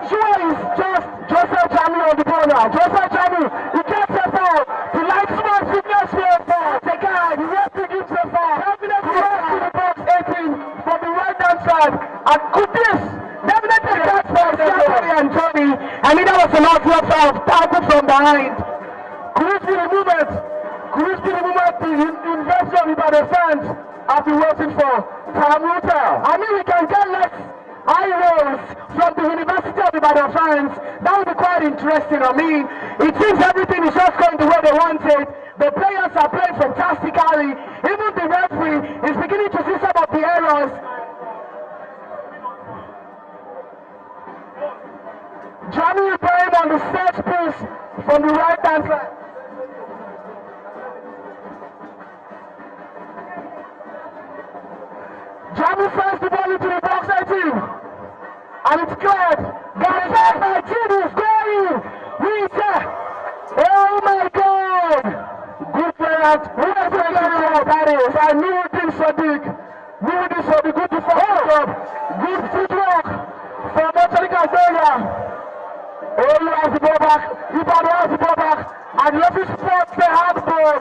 Joa is just Joseph Jami on the ball now. Joseph Jami, he gets a foul. The light smart fitness for a foul. The guy, the referee gives a foul. Definitely to the box 18 from the right hand side. And could this definitely catch for Stephanie and Johnny? I mean, that was an outlaw foul, tackle from behind. Could this be the movement? Could this be the movement the investor by the fans have been waiting for? Tamuta. I mean, we can get less high rolls from the University of Ibadan fans. That would be quite interesting. I mean, it seems everything is just going the way they want it. The players are playing fantastically. Even the referee is beginning to see some of the errors. Johnny Ibrahim on the set piece from the right hand side. Johnny sends the ball into the box 18. And it's cleared. Gareth, my team is going. Oh my God. Good player. Whoever that is. I knew this Sadiq. Good defense job. Good footwork from Motonika Zoya. Oh, he has the ball back. Ibadan has the ball back. And the referee spots the hard ball.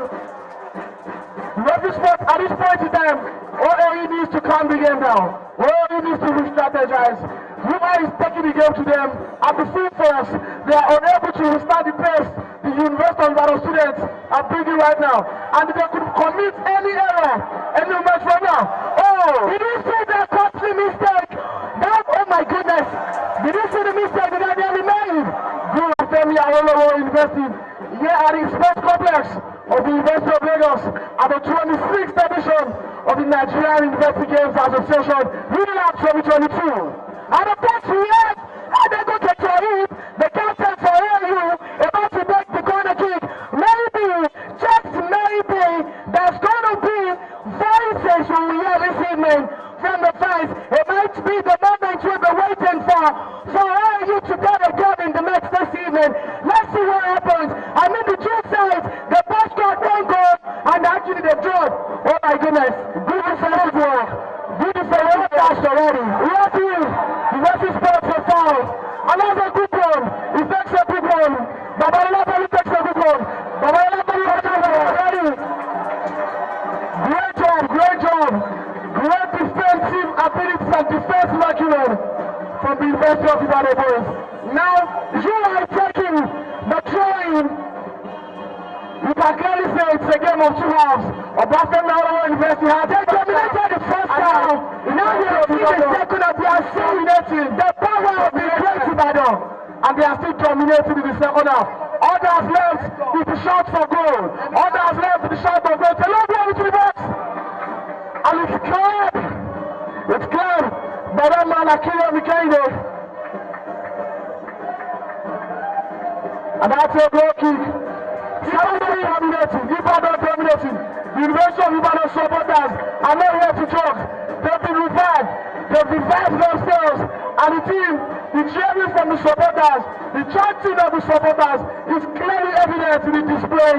The referee spots at this point in time. OAE needs to calm the game down. OAE needs to re-strategize. UI is taking the game to them at the full force. They are unable to restart the pace the University of Ibadan students are bringing right now. And they could commit any error any moment from now. Oh, did you see that costly mistake? Oh my goodness. Did you see the mistake that they nearly made? Good Femi Awolowo University here at the sports complex of the University of Lagos at the 26th edition of the Nigerian University Games Association Unilag 2022. And of course we have, and they go to Torit, the captain for AU, about to make the corner kick. Maybe, just maybe, there's going to be voices from we hear this evening from the fans. It might be the moment we've been waiting for AU to get a goal in the match this evening. Let's see what happens. I mean, the two sides, the both got one goal, and actually they've drawn. Oh my goodness, good defensive work. Good defensive pass already. Referee, the referee spots a foul. Another good one. He takes a good one. Babalola takes a good one. Babalola ready. Great job, great job. Great defensive abilities and defensive acumen from the University of Ibadan boys. Now, you are taking the throwing. You can clearly say it's a game of two halves. Obafemi Awolowo University has dominated the first half. Now they are in the second half. They are dominating the power of the great Ibadan, and they are still dominating in the second half. Others left with the shot for goal. Others left with the shot for goal. It's a long way to the box, and it's cleared. It's cleared by that man Akira Mikaide, and that's a goal kick. Somebody dominating, Ibadan dominating. The University of Ibadan supporters are not here to talk. They've been revived. They've revived themselves. And the team, the cheering from the supporters, the chanting of the supporters is clearly evident in the display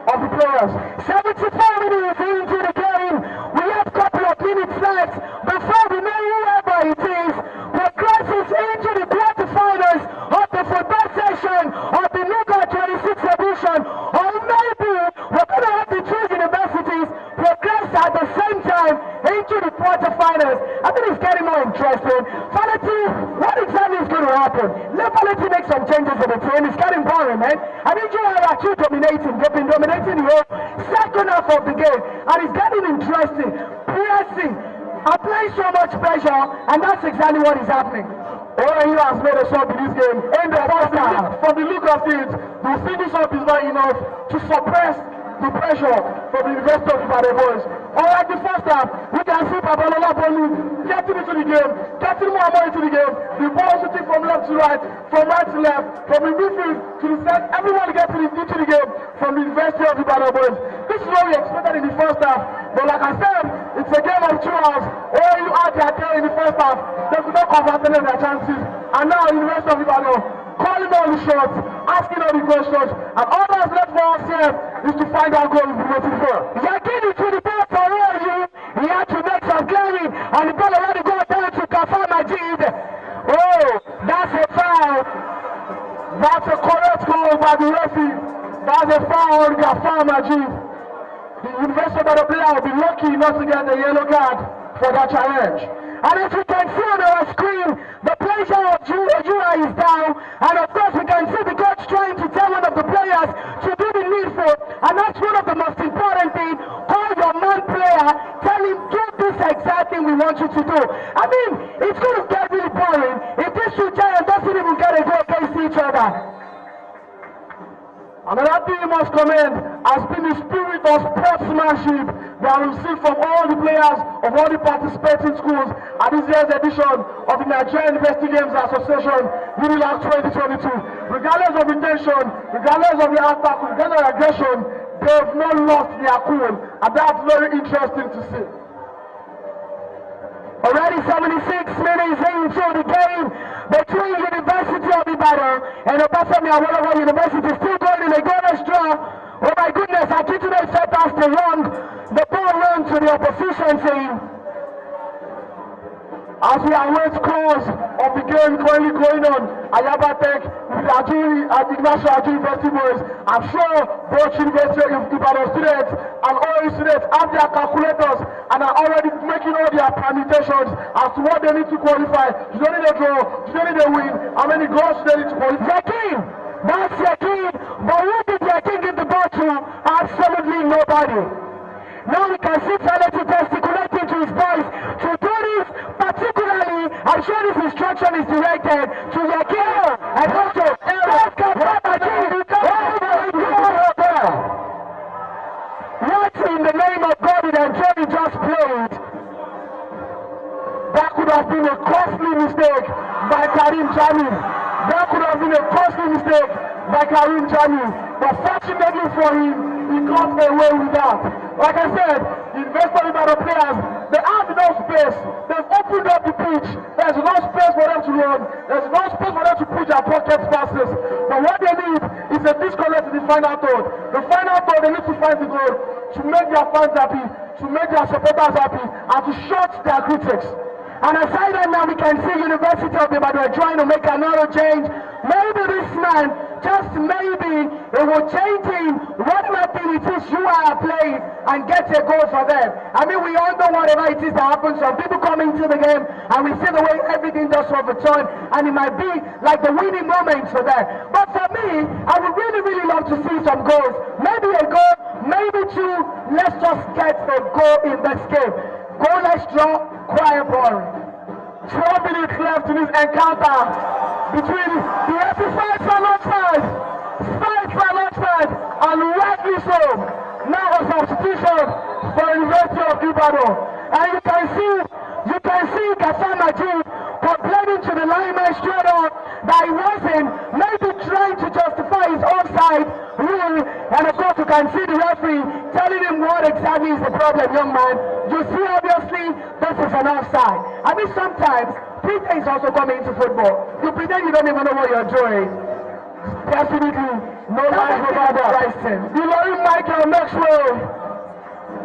of the players. 74 minutes into the game. We have a couple of minutes left before we know whoever it is progresses into the quarterfinals of the football session of the Nuga 26th edition. Or maybe we're going to have the two universities progress at the same time into the quarterfinals. I think it's getting more interesting. Fanati, what exactly is going to happen? Let Fanati make some changes in the team. It's getting boring, man. I think you are actually dominating. They've been dominating the whole second half of the game. And it's getting interesting. Pressing. Applying so much pressure. And that's exactly what is happening. OAU has made a shot in this game. In the first half, from the look of it, the finish up is not enough to suppress the pressure from the University of Ibadan boys. Unlike the first half, we can see Babalola Bolu getting into the game, getting more and more into the game. The ball shooting from left to right, from right to left, from the midfield to the center. Everyone getting into the game from the University of Ibadan boys. This is what we expected in the first half. But like I said, it's a game of 2 hours. All you out there in the first half, they could not convert any of their chances. And now the University of Ibadan calling all the shots, asking all the questions, and all that's left for us here is to find our goal we've been waiting for. Yakini to the ball for all you. He had to make some clearing, and the ball already go down to Kafar Majid. Oh, that's a foul. That's a correct goal by the referee. That's a foul on Kafar Majid. The University of Ibadan player will be lucky not to get the yellow card for that challenge. And as we can see on our screen, the pressure of Jura is down, and of course we can see the coach trying to tell one of the players to do the needful, and that's one of the most important things. Call your man player, tell him do this exact thing we want you to do. I mean, it's going to get really boring if this two giants doesn't even get a goal against each other. Another thing you must commend has been the spirit of sportsmanship that we see from all the players of all the participating schools at this year's edition of the Nigerian University Games Association Unilag 2022. Regardless of intention, regardless of the attack, regardless of aggression, they have not lost their cool, and that's very interesting to see. Already 76 minutes into the game between University of Ibadan and Obafemi Awolowo University, still going in a golden draw. Oh my goodness, Akitune set us to run. The ball run to the opposition team. As we await calls of the game currently going on, Ayabatek with Ignacio Ajuri University boys. I'm sure both University of Ibadan students and OAU students have their calculators and are already making all their permutations as to what they need to qualify. You don't need a draw, you don't need a win. How many goals do they need to qualify? Yakin! That's Yakin! But who did Yakin give the ball to? Absolutely nobody. Now we can see Talenty gesticulating to his boys to do this. Particularly, I'm sure this instruction is directed to Yakin and also what in the name of God did Anthony just played? That could have been a costly mistake by Karim Jami. That could have been a costly mistake by Karim Jami. But fortunately for him, he got away with that. Like I said, investing in other players, they have enough space. They've opened up the pitch. There's enough space for them to run. There's enough space for them to put their pocket passes. But what they need is a disconnect in the final third. The final third, they need to find the goal to make their fans happy, to make their supporters happy, and to shut their critics. And aside that now, we can see University of Ibadan trying to make another change. Maybe this man, just maybe, it will change him, whatever it is you are playing, and get a goal for them. I mean, we all know whatever it is that happens. Some people come into the game, and we see the way everything does overturn, and it might be like the winning moments for them. But for me, I would really, really love to see some goals. Maybe a goal, maybe two. Let's just get a goal in this game. Goalless draw, quiet ball. 12 minutes left in this encounter between the FC5 and offside, and rightly so. Now a substitution for the University of Ibadan, and you can see Kafar Majid complaining to the lineman straight up that he wasn't maybe trying to justify his offside rule, and of course you can see the referee telling him what exactly is the problem, young man. You see, obviously this is an offside. I mean, sometimes pretense also coming into football. You pretend you don't even know what you're doing. Definitely no life without that. Ilori Michael Maxwell.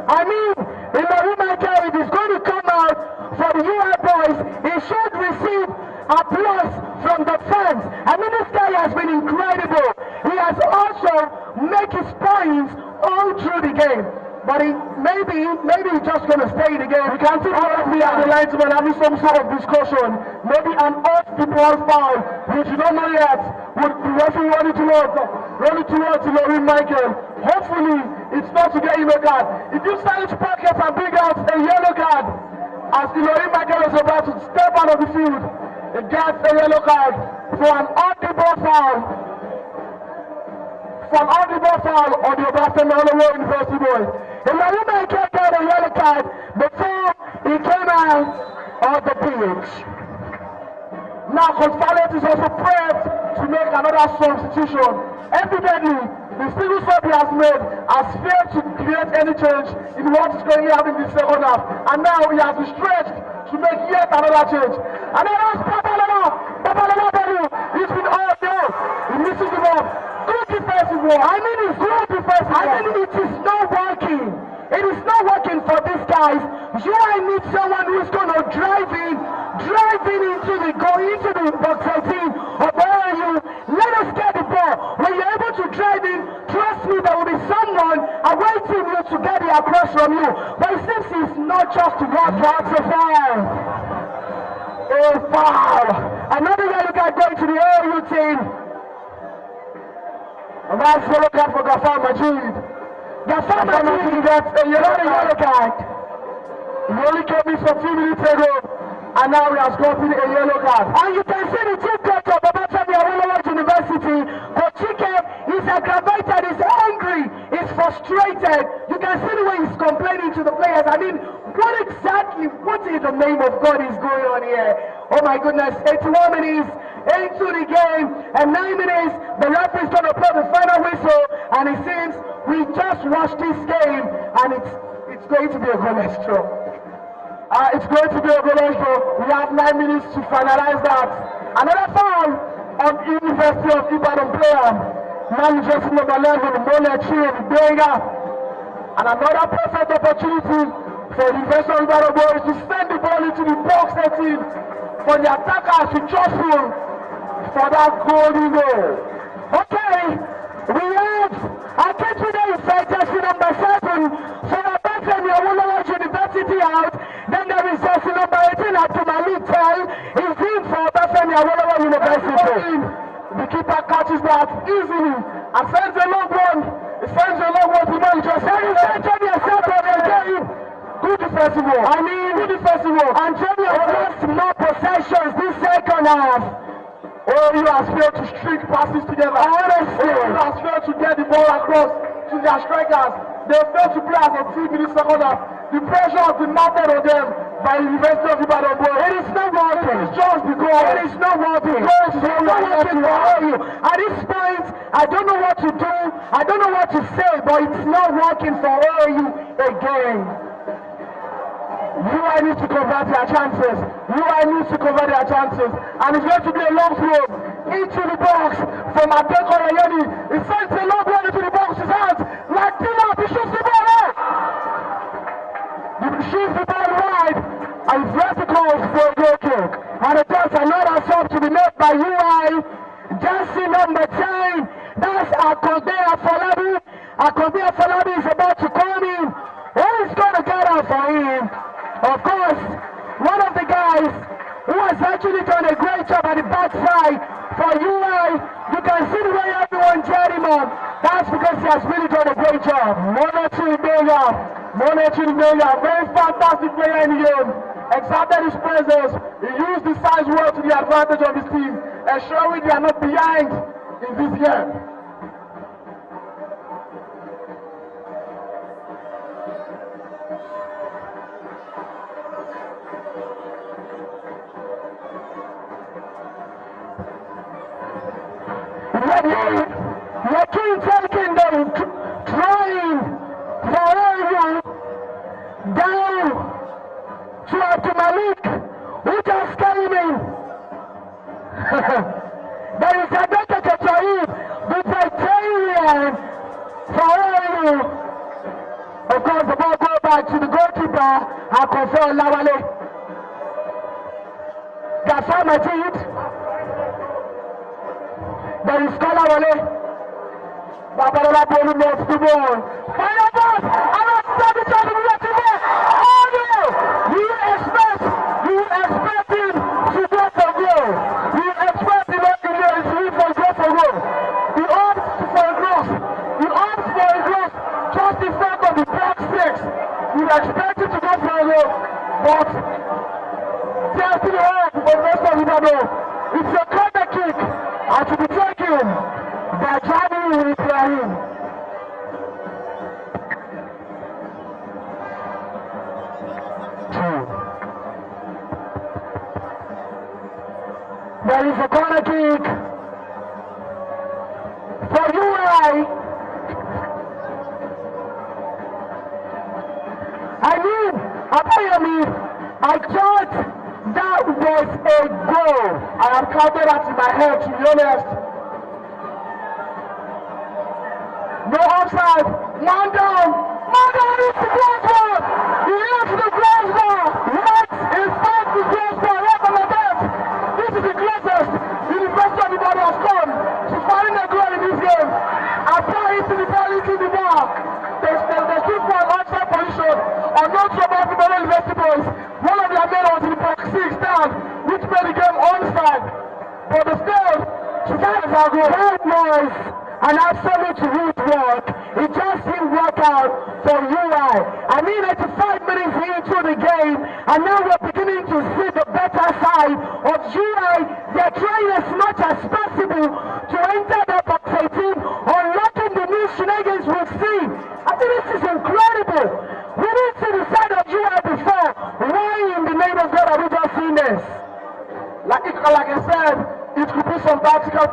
I mean, Ilori Michael, if he's going to come out for the UI boys, he should receive applause from the fans. I mean, this guy has been incredible. He has also made his points all through the game. But maybe he's just going to stay in the game. We can see RFB and the linesman having some sort of discussion. Maybe an off-the-ball foul, which you don't know yet. Would the referee running towards Ilori Michael. Hopefully, it's not to get him a card. If you start his pockets and bring out a yellow card, as Ilori Michael is about to step out of the field, he gets a yellow card for an off-the-ball foul. from on the ball foul on the Obafemi Awolowo University boys. The Marina can't get a yellow card before he came out of the pitch. Now Coach Fallet is also prepped to make another substitution. Evidently, the single sub he has made has failed to create any change in what is currently happening in the second half. And now he has been stretched to make yet another change. And then that's Papalama Bellu. He's been all day. He misses the ball. Good defensive ball. I mean, it's good defensive ball. I mean, it is not working. It is not working for these guys. I need someone who is going to drive in into the box 18 of OLU. Let us get the ball. When you're able to drive in, trust me, there will be someone awaiting you to get it across from you. But it seems it's not just one part of foul. A foul. Another yellow card going to the OLU team. And that's yellow card for Gafar Majid. Gafar Majid gets a yellow card. He only came in for 2 minutes ago, and now he has gotten a yellow card. And you can see the chief coach of Obafemi Awolowo University, Coach Chike, is aggravated, is angry, is frustrated. You can see the way he's complaining to the players. I mean, what in the name of God is going on here? Oh my goodness, 81 minutes into the game, and 9 minutes, the referee is going to play the final whistle, and it seems we just watched this game, and it's going to be a goalless draw. It's going to be a goalless draw. We have 9 minutes to finalize that. Another foul on University of Ibadan player, manager number 11, Monechin Benga. And another perfect opportunity for University of Ibadan boys to send the ball into the box 18 for the attackers to jostle for that golden goal. Okay, we have Akintunde Ifeanyi number 7 for Obafemi Awolowo University out. Then there is jersey number 18 Abdulmalik Tel is in for Obafemi Awolowo University. The keeper catches that easily and sends a long one. He sends a long one to the manager. Good defensive work. Good defensive work. Antonio lost more possessions this second half. You has failed to string passes together. Honestly, you has failed to get the ball across to their strikers. They failed to play as a team in the second half. The pressure has been mounted on them by the University of Ibadan. It is not working. It is just because it is not working. It is not working for you. At this point, I don't know what to do. I don't know what to say, but it's not working for you again. UI needs to convert their chances. UI needs to convert their chances. And it's going to be a long throw into the box from Adeko Ayeni. He sends a long one into the box. His hands like Tina. He shoots the ball out. He shoots the ball wide. And vertical for a goal kick. And it does another sub to be made by UI. Jersey number 10. That's Akonde Afolabi. Akonde Afolabi is about to come in. Who is going to get out for him? Of course, one of the guys who has actually done a great job at the backside for UI. You can see the way everyone cheered him on. That's because he has really done a great job. Monechin Benga, very fantastic player in the game. Exerted his presence. He used the size well to the advantage of his team, ensuring they are not behind in this game. Joaquin taking them, trying for area down to Abdulmalik, who just came in. There is a better Kachaib, the Titanian for area. Of course, the ball goes back to the goalkeeper, Akonfe Lawale. Gafar Majid. There is Kolawole. Babalola Bolu makes the ball. Fire pass! And a substitution to the ball. Oh no! You expect him to go for goal. You expect him to go for goal. He opts for a cross. Just in front of the box 6. You expect him to go for a goal. But just to the end for the rest of the battle. It's a corner kick. And to be taken by Johnny with Ibrahim. There is a corner kick for UI. I thought that was a goal. I have counted that in my head, to be honest. No offside. Man down. Man down is the crossbar. He hits the crossbar. Right inside the crossbar. Right on the left. This is the closest University of Ibadan has come to finding a goal in this game. Apply it to the ball into the mark. There's two for an outside position. Or not so about the Ibadan University boys. One of their men was in the box 6 down, which made the game onside. But the still, that was an absolute huge work. It just didn't work out for UI. I mean, 85 minutes into the game, and now we're beginning to see the better side of UI. They're trying as much as possible to enter the box 18, unlocking the new shenanigans we've seen. I think this is incredible. We didn't see the side of UI before. Why in the name of God have we just seen this? Like I said, it could be some tactical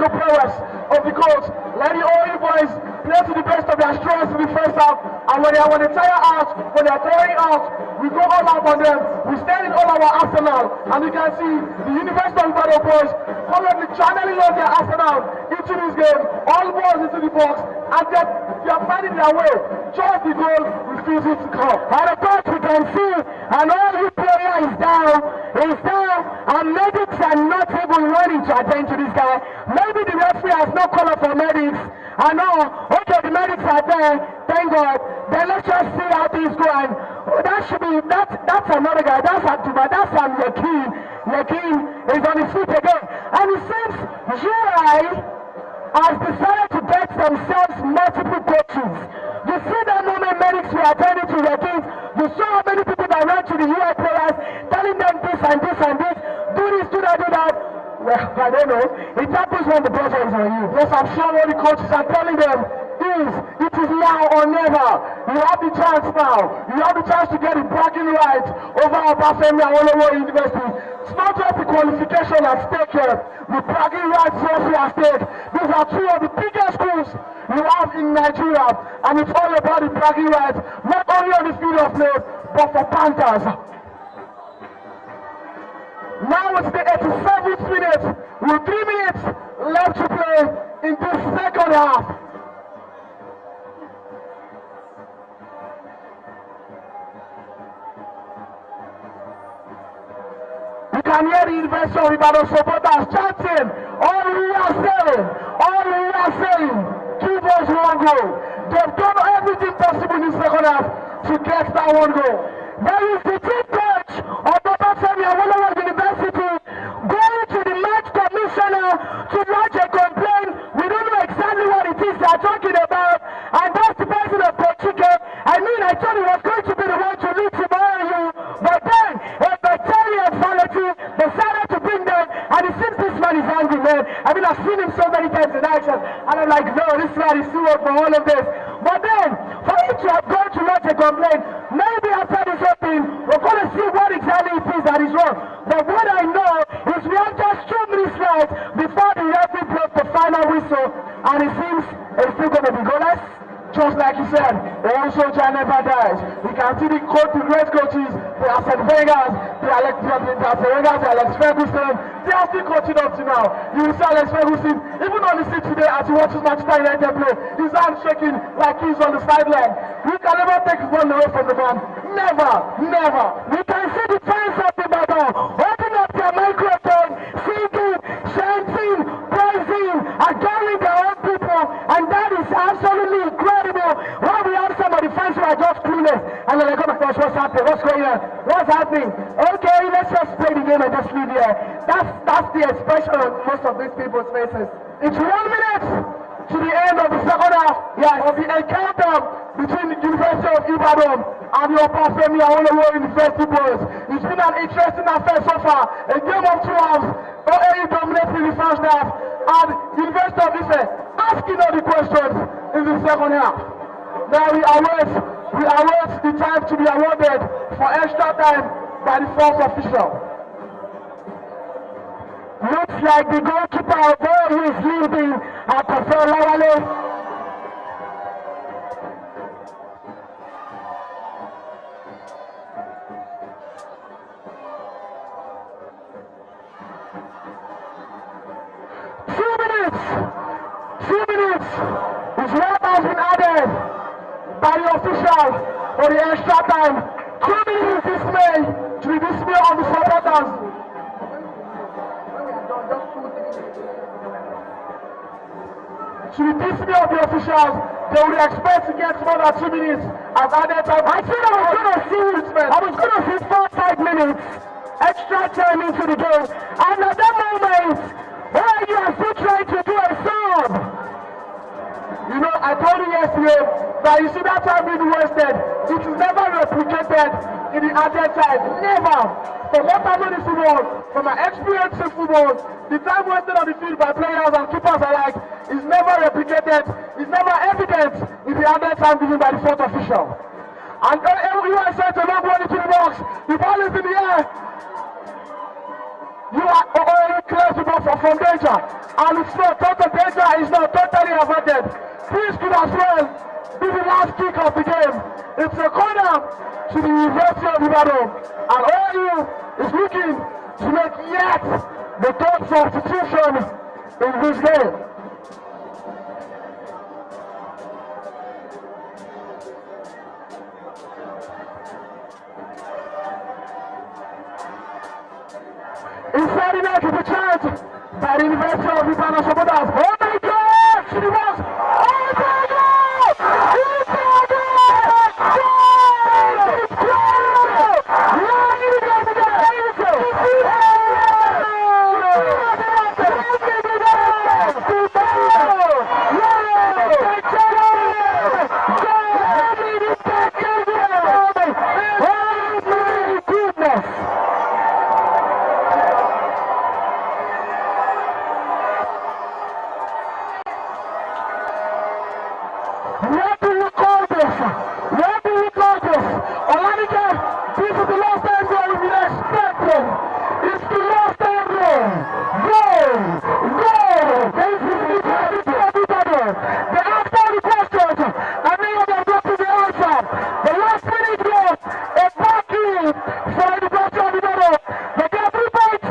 prowess of the coach. Let the OE boys play to the best of their strengths in the first half, and when they tire out, when they're tiring out, we go all out on them. We stand in all our arsenal, and you can see the University of Ibadan boys currently channeling on their arsenal into this game, all balls into the box, and they are finding their way. Just the goal refuses to come. And of course we can see an all player is down, and medics are not even running to attend to this guy. Maybe the referee has no call for medics. I know, okay, the medics are there, thank God. Then let's just see how things go. And that should be, that's another guy, that's Atuba, that's Yakin. Yakin is on his feet again. And it seems UI has decided to get themselves multiple coaches. You see that moment medics were attending to their kids. You saw how many people that ran to the UI players, telling them this and this and this, do this, do that, do that. Well, I don't know. It happens when the pressure is on you. Yes, I'm sure what the coaches are telling them is, it is now or never. You have the chance now. You have the chance to get the bragging right over Obafemi Awolowo University. It's not just the qualification at stake here. The bragging rights also at stake. These are two of the biggest schools you have in Nigeria, and it's all about the bragging rights, not only on the field of play, but for Panthers. Now it's the 87th minute, with 3 minutes left to play in this second half. You can hear the University of Ibadan supporters chanting, all we are saying, give us one goal. They've done everything possible in the second half to get that one goal. There is the team coach of Obafemi Awolowo University going to the match commissioner to lodge a complaint. We don't know exactly what it is they're talking about, and that's the person of Pochike. I mean, I thought he was going to be the one to lead tomorrow, but then a battalion quality decided to bring them, and it seems this man is angry, man. I mean, I've seen him so many times in action, and I'm like, no, this man is too old for all of this. But then, for him to have gone to lodge a complaint, maybe after this whole thing, we're going to see what exactly it is that is wrong. But what I know is we have just 2 minutes left before the referee blows the final whistle, and it seems it's still going to be goalless. Just like you said, one soldier never dies. We can see the great coaches, the Arsene Wenger, the Alex Ferguson, they are still coaching up to now. You will see Alex Ferguson, even on the seat today as he watches Manchester United play, his hand shaking like he's on the sideline. We can never take his one away from the man. Never, never. We can see the fans of the battle open up their microphone, singing, chanting, praising, adoring their own people, and that is absolutely incredible. Why we have some of the fans who are just clueless, and they're like, oh my gosh, what's happening? What's going on? What's happening? Okay, let's just play the game and just leave here. That's the expression on most of these people's faces. It's 1 minute to the end of the second half of the encounter between the University of Ibadan and the Obafemi Awolowo University boys. It's been an interesting affair so far. A game of 2 halves. OAE dominating the first half, and University of Ife, asking all the questions in the second half. Now we await the time to be awarded for extra time by the fourth official. Looks like the goalkeeper there who is leading at Lawale. 2 minutes is what has been added by the official for the extra time. 2 minutes display to the display of the supporters. To the display of the officials, they would expect to get more than 2 minutes as added time. I said I was going to see 4-5 minutes extra time into the game, and at that moment, where you are still trying to do a sub. You know, I told you yesterday that you see that time being wasted. It is never replicated in the added time. Never. From what I know in football, from my experience in football, the time wasted on the field by players and keepers alike is never replicated, is never evident in the added time given by the fourth official. And everyone sent a long one into the box. The ball is in the air. You are already close to from danger, and it's not total danger, it's not totally averted. This could as well be the last kick of the game. It's a corner to the University of Ibadan, and OU is looking to make yet the third substitution in this game. Inside the net is a chance by the University of Ibadan supporters. Oh my God! She was. Oh my God! What do you call this? What do you call this? Olanika, this is the last time we will be expecting. It's the last time goal. This is the everybody. They asked all the questions, and many of them got to the answer. The last minute was a back in for the University of Ibadan. They got 3 points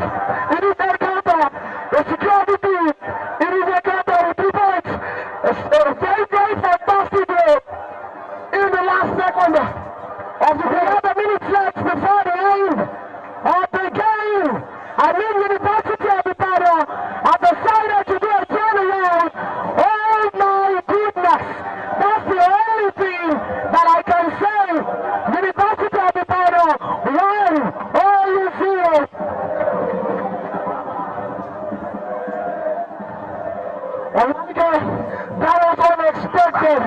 in this encounter. They secured the team in this encounter with 3 points. It's a very, very fantastic goal in the last second of the game. The minutes left before the end of the game. I mean, University of Ibadan have decided to do a turnaround. Oh my goodness! That's the only thing that I can say. University of Ibadan won all 0. That was unexpected.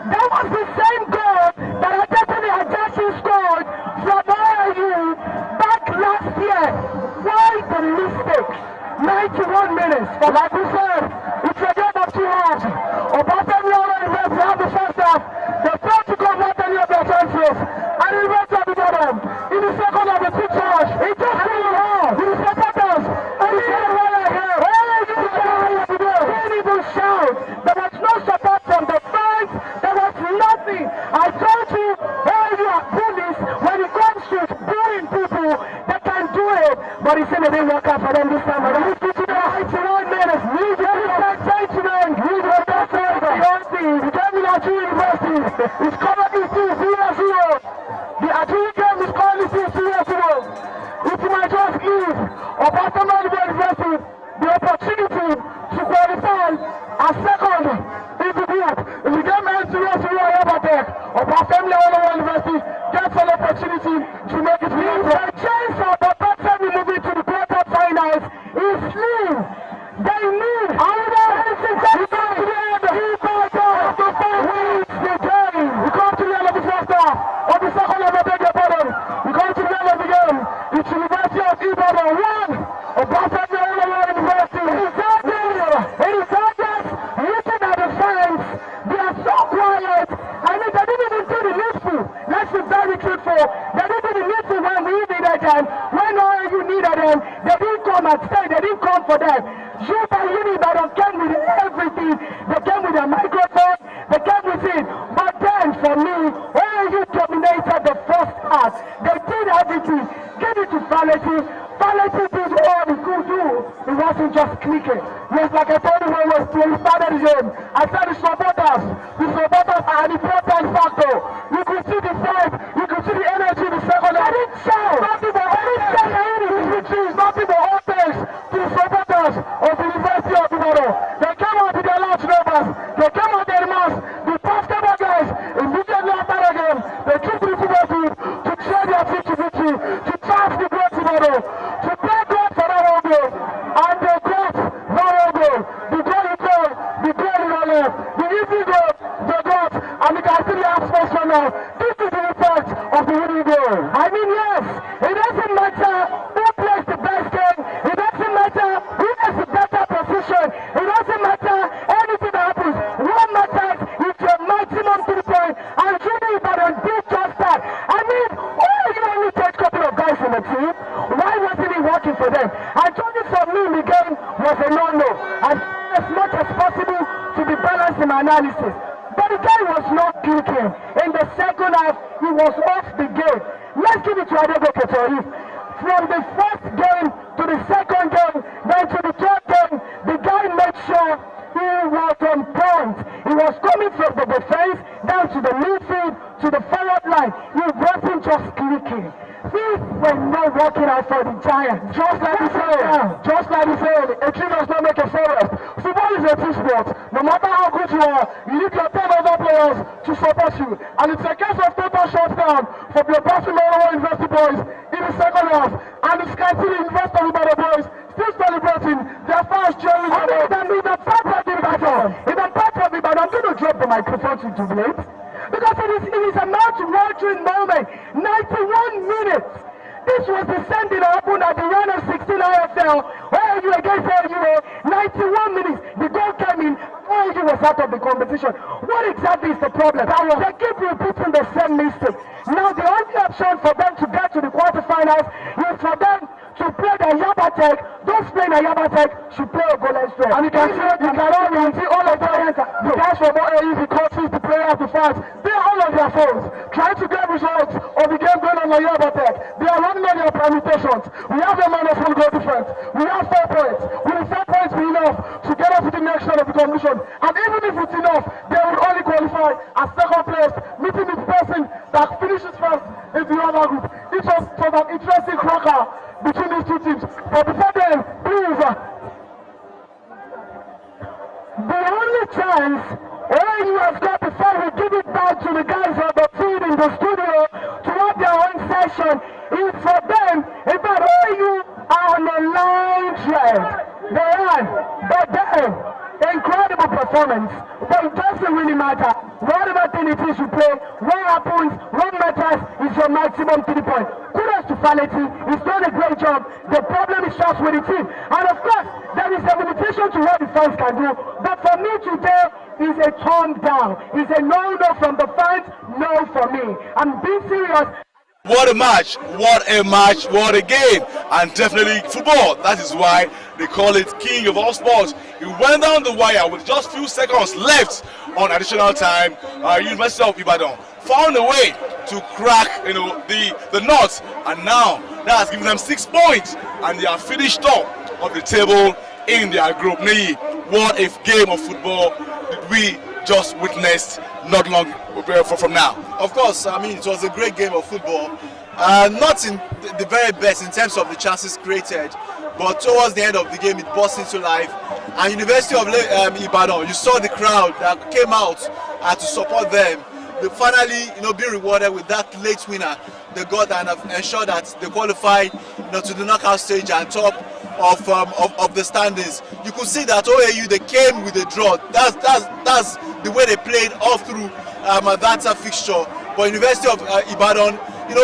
That was the same goal that Adetoni Ajashi scored from OU back last year. Why the mistake? 91 minutes. But like we said, it's a game of 2 halves. Obafemi University have the first half. They failed to convert any of their chances. And the rest of the bottom, in the second half, the 2 charge. It just came out. The supporters, and the game right here. Didn't even shout. There was no support from the fans. There was nothing. I told you, all you are bullies, when it comes to bullying people, they can do it. But he said it didn't work out for them this time. And we to the 91 minutes. We just gentlemen. We were best of the whole team. The Unilag University is currently still 0-0. The Ajuri game is currently still 0-0. If you might just give Obafemi University the opportunity to qualify as second in the group. If the game ends 0-0 Abatek, Obafemi University gets an opportunity to make it win. The chance of Obafemi moving to the quarterfinals is slim. They need another to get to the end. Ibadan wins the game. Because when we started the game. I said the supporters are an important factor. You could see the fight, you could see the energy in the second half. Nothing but all thanks to the supporters of the University of Ibadan. They came out with their large numbers, they came out in mass. The basketball guys, immediately after the game, they took the football field to share their team to victory, to charge the great Ibadan, to thank God for that one goal. And they got that one goal. The goal you call, the goal in the left, the easy goal, they got, and you can see the atmosphere now. This is the effect of the winning goal. I mean, yes, it doesn't matter who plays the best game, it doesn't matter who has the better position, it doesn't matter anything that happens. What matters is your maximum 3 points, and Jimmy Ibadan did just that. I mean, you only take a couple of guys in the team. Why wasn't it working for them? And judging from me, the game was a no-no. As much as possible to be balanced in my analysis. But the guy was not clicking. In the second half, he was off the game. Let's give it to Adegoke for you. From the first game to the second game, then to the third game, the guy made sure he was on point. He was coming from the defense down to the midfield, to the forward line. He wasn't just clicking. Things were not working out for the Giants. Just like he said, a tree does not make a forest. Football is a team sport. No matter how good you are, you need your 10 other players to support you. And it's a case of total shutdown for the Barcelona University boys in the second half. And it's Kansas University of Ibadan boys still celebrating their first cheering. In the part of Ibadan, I'm going to drop the microphone to jubilate. Because it is a mouth-watering moment. 91 minutes. This was the sending that happened at the round of 16 IFL. OAU against AUA. 91 minutes. The goal came in. OAU was out of the competition. What exactly is the problem? They keep repeating the same mistake. Now the only option for them to get to the quarterfinals is for them to play the Yabatek. Those playing the Yabatek should play a goalless draw. And you can see all of them. The guys from OAU, the coaches, the players, the fans, they are all on their phones trying to get results of the game going on the Yabatek. They are running on their permutations. We have a -1 goal difference. We have 4 points. Will 4 points be enough to get us to the next round of the competition? And even if it's enough, they will only qualify as second place, meeting the person that finishes first in the other group. It was an interesting cracker between these two teams. But before then, please, the only chance OAU has got before we give it back to the guys on the field in the studio to have their own session is for them. In fact, OAU are on a line trend. They are, but then, incredible performance. But it doesn't really matter. Whatever thing it is you play, what happens, what matters is your maximum 3 points. Kudos to Faleti. He's done a great job. The problem is just with the team. And of course, there is a limitation to what the fans can do. But for me today, is a turn down. It's a no-no from the fans, no for me. I'm being serious. What a match, what a game, and definitely football. That is why they call it king of all sports. It went down the wire with just few seconds left on additional time. University of Ibadan found a way to crack, the nuts, and now that has given them 6 points, and they are finished top of the table in their group. What a game of football did we just witnessed not long from now. Of course, I mean, it was a great game of football. Not in the very best in terms of the chances created, but towards the end of the game, it burst into life. And University of Ibadan, you saw the crowd that came out to support them. They finally, being rewarded with that late winner they got, and have ensured that they qualified, to the knockout stage and top of the standings. You could see that OAU, they came with a draw. That's the way they played all through that fixture. But University of Ibadan,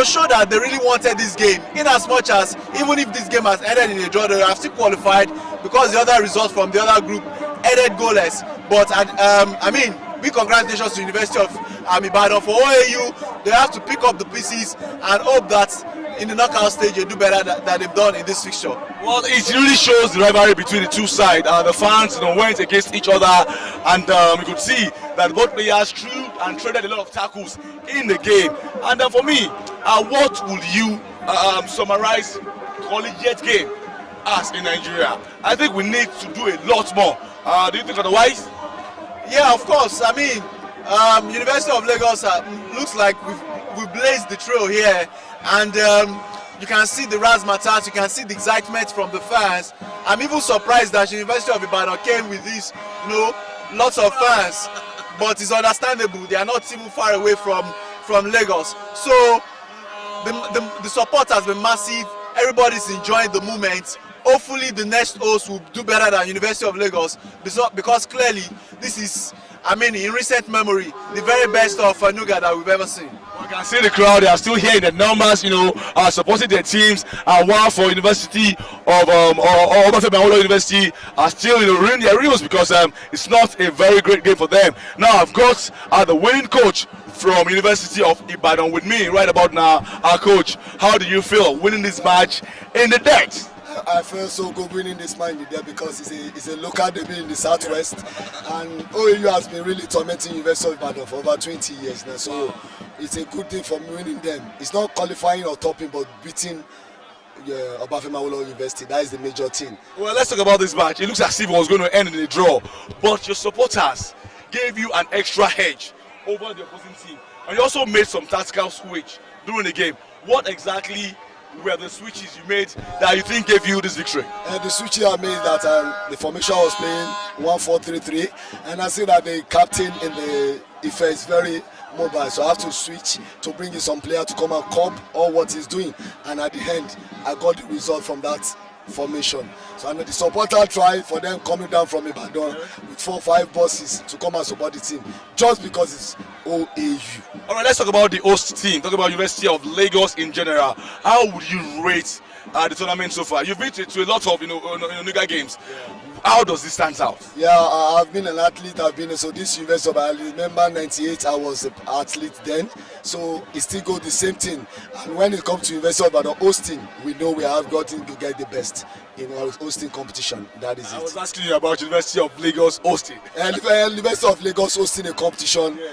showed that they really wanted this game. In as much as even if this game has ended in a draw, they have still qualified because the other results from the other group ended goalless. But I mean, big congratulations to University of Ibadan. For OAU, they have to pick up the pieces and hope that in the knockout stage they do better than they've done in this fixture. Well, it really shows the rivalry between the two sides. The fans went against each other, and we could see that both players threw and traded a lot of tackles in the game. And for me, what would you summarize collegiate game us in Nigeria. I think we need to do a lot more. Do you think otherwise? Yeah, of course. I mean, University of Lagos looks like we've blazed the trail here, and you can see the razzmatazz, you can see the excitement from the fans. I'm even surprised that University of Ibadan came with this, lots of fans, but it's understandable. They are not even far away from Lagos. So the support has been massive. Everybody's enjoying the moment. Hopefully the next host will do better than University of Lagos, because clearly this is, I mean, in recent memory, the very best of Nuga that we've ever seen. You can see the crowd, they are still here in the numbers, supporting their teams. While for University of Obafemi University are still running their reels because it's not a very great game for them. Now I've got the winning coach from University of Ibadan with me right about now. Our coach, how do you feel winning this match in the dirt? I feel so good winning this match in the dirt because it's a local derby in the southwest, and OAU has been really tormenting University of Ibadan for over 20 years now. So it's a good thing for me winning them. It's not qualifying or topping, but beating Obafemi Awolowo University. That is the major thing. Well, let's talk about this match. It looks as if it was going to end in a draw, but your supporters gave you an extra edge over the opposing team, and you also made some tactical switch during the game. What exactly were the switches you made that you think gave you this victory? The switches I made that the formation was playing 1-4-3-3, and I see that the captain in the Ife is very mobile, so I have to switch to bring in some player to come and curb all what he's doing, and at the end I got the result from that formation. So I know the supporter tried for them coming down from Ibadan with 4 or 5 buses to come and support the team just because it's OAU. All right, let's talk about the host team. Talk about University of Lagos in general. How would you rate the tournament so far? You've been to a lot of Nuga games. Yeah. How does this stand out? Yeah, I've been an athlete. So this University, I remember '98. I was an athlete then. So it still goes the same thing. And when it comes to University of Ibadan hosting, we know we have gotten to get the best in our hosting competition. That is it. I was asking you about University of Lagos hosting. University of Lagos hosting a competition. Yeah.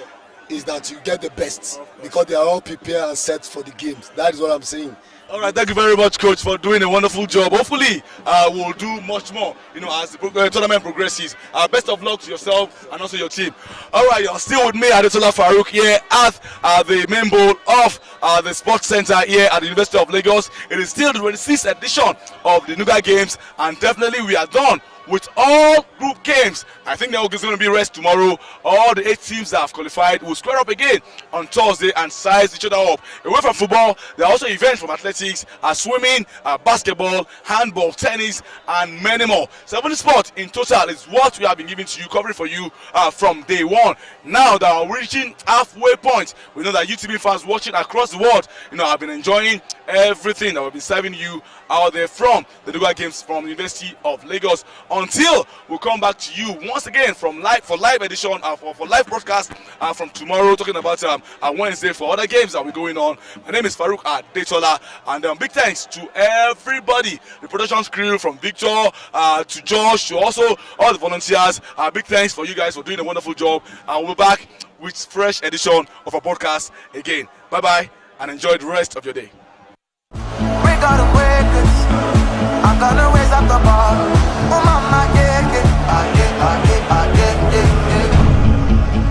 Is that you get the best because they are all prepared and set for the games. That is what I'm saying. All right, thank you very much, Coach, for doing a wonderful job. Hopefully, we'll do much more, as the tournament progresses. Best of luck to yourself and also your team. All right, you're still with me, Adetola Farouk, here at the main bowl of the Sports Center here at the University of Lagos. It is still the 26th edition of the Nuga Games, and definitely we are done with all group games. I think there is going to be rest tomorrow. All the 8 teams that have qualified will square up again on Thursday and size each other up. Away from football, there are also events from athletics, swimming, basketball, handball, tennis, and many more. 7 sports in total is what we have been giving to you, covering for you from day one. Now that we're reaching halfway point, we know that UTB fans watching across the world, have been enjoying everything that we've been serving you out there from the Nuga Games from the University of Lagos. Until we come back to you once again for live edition for live broadcast from tomorrow, talking about Wednesday for other games that will be going on. My name is Farouk Adetola, and big thanks to everybody, the production crew from Victor to Josh to also all the volunteers. Big thanks for you guys for doing a wonderful job. We'll be back with fresh edition of our podcast again. Bye bye and enjoy the rest of your day. I'm gonna raise up the bar. Oh mama, yeah,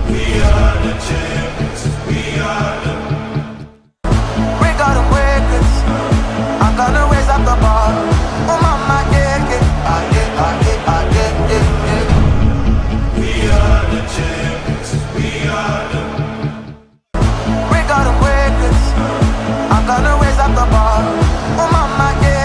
We are the champions. We are the. We got them records. I'm gonna raise up the bar. Oh mama, yeah. We are the champions. We are the. We got them records. I'm gonna raise up the bar. Oh mama, yeah.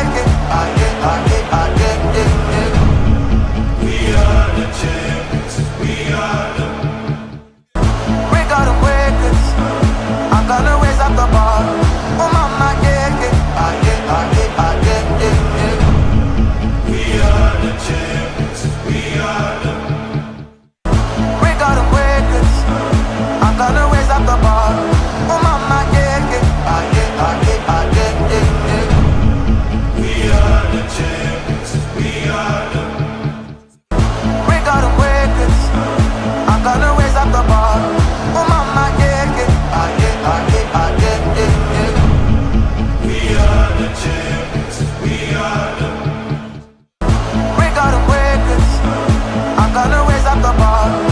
at the bar.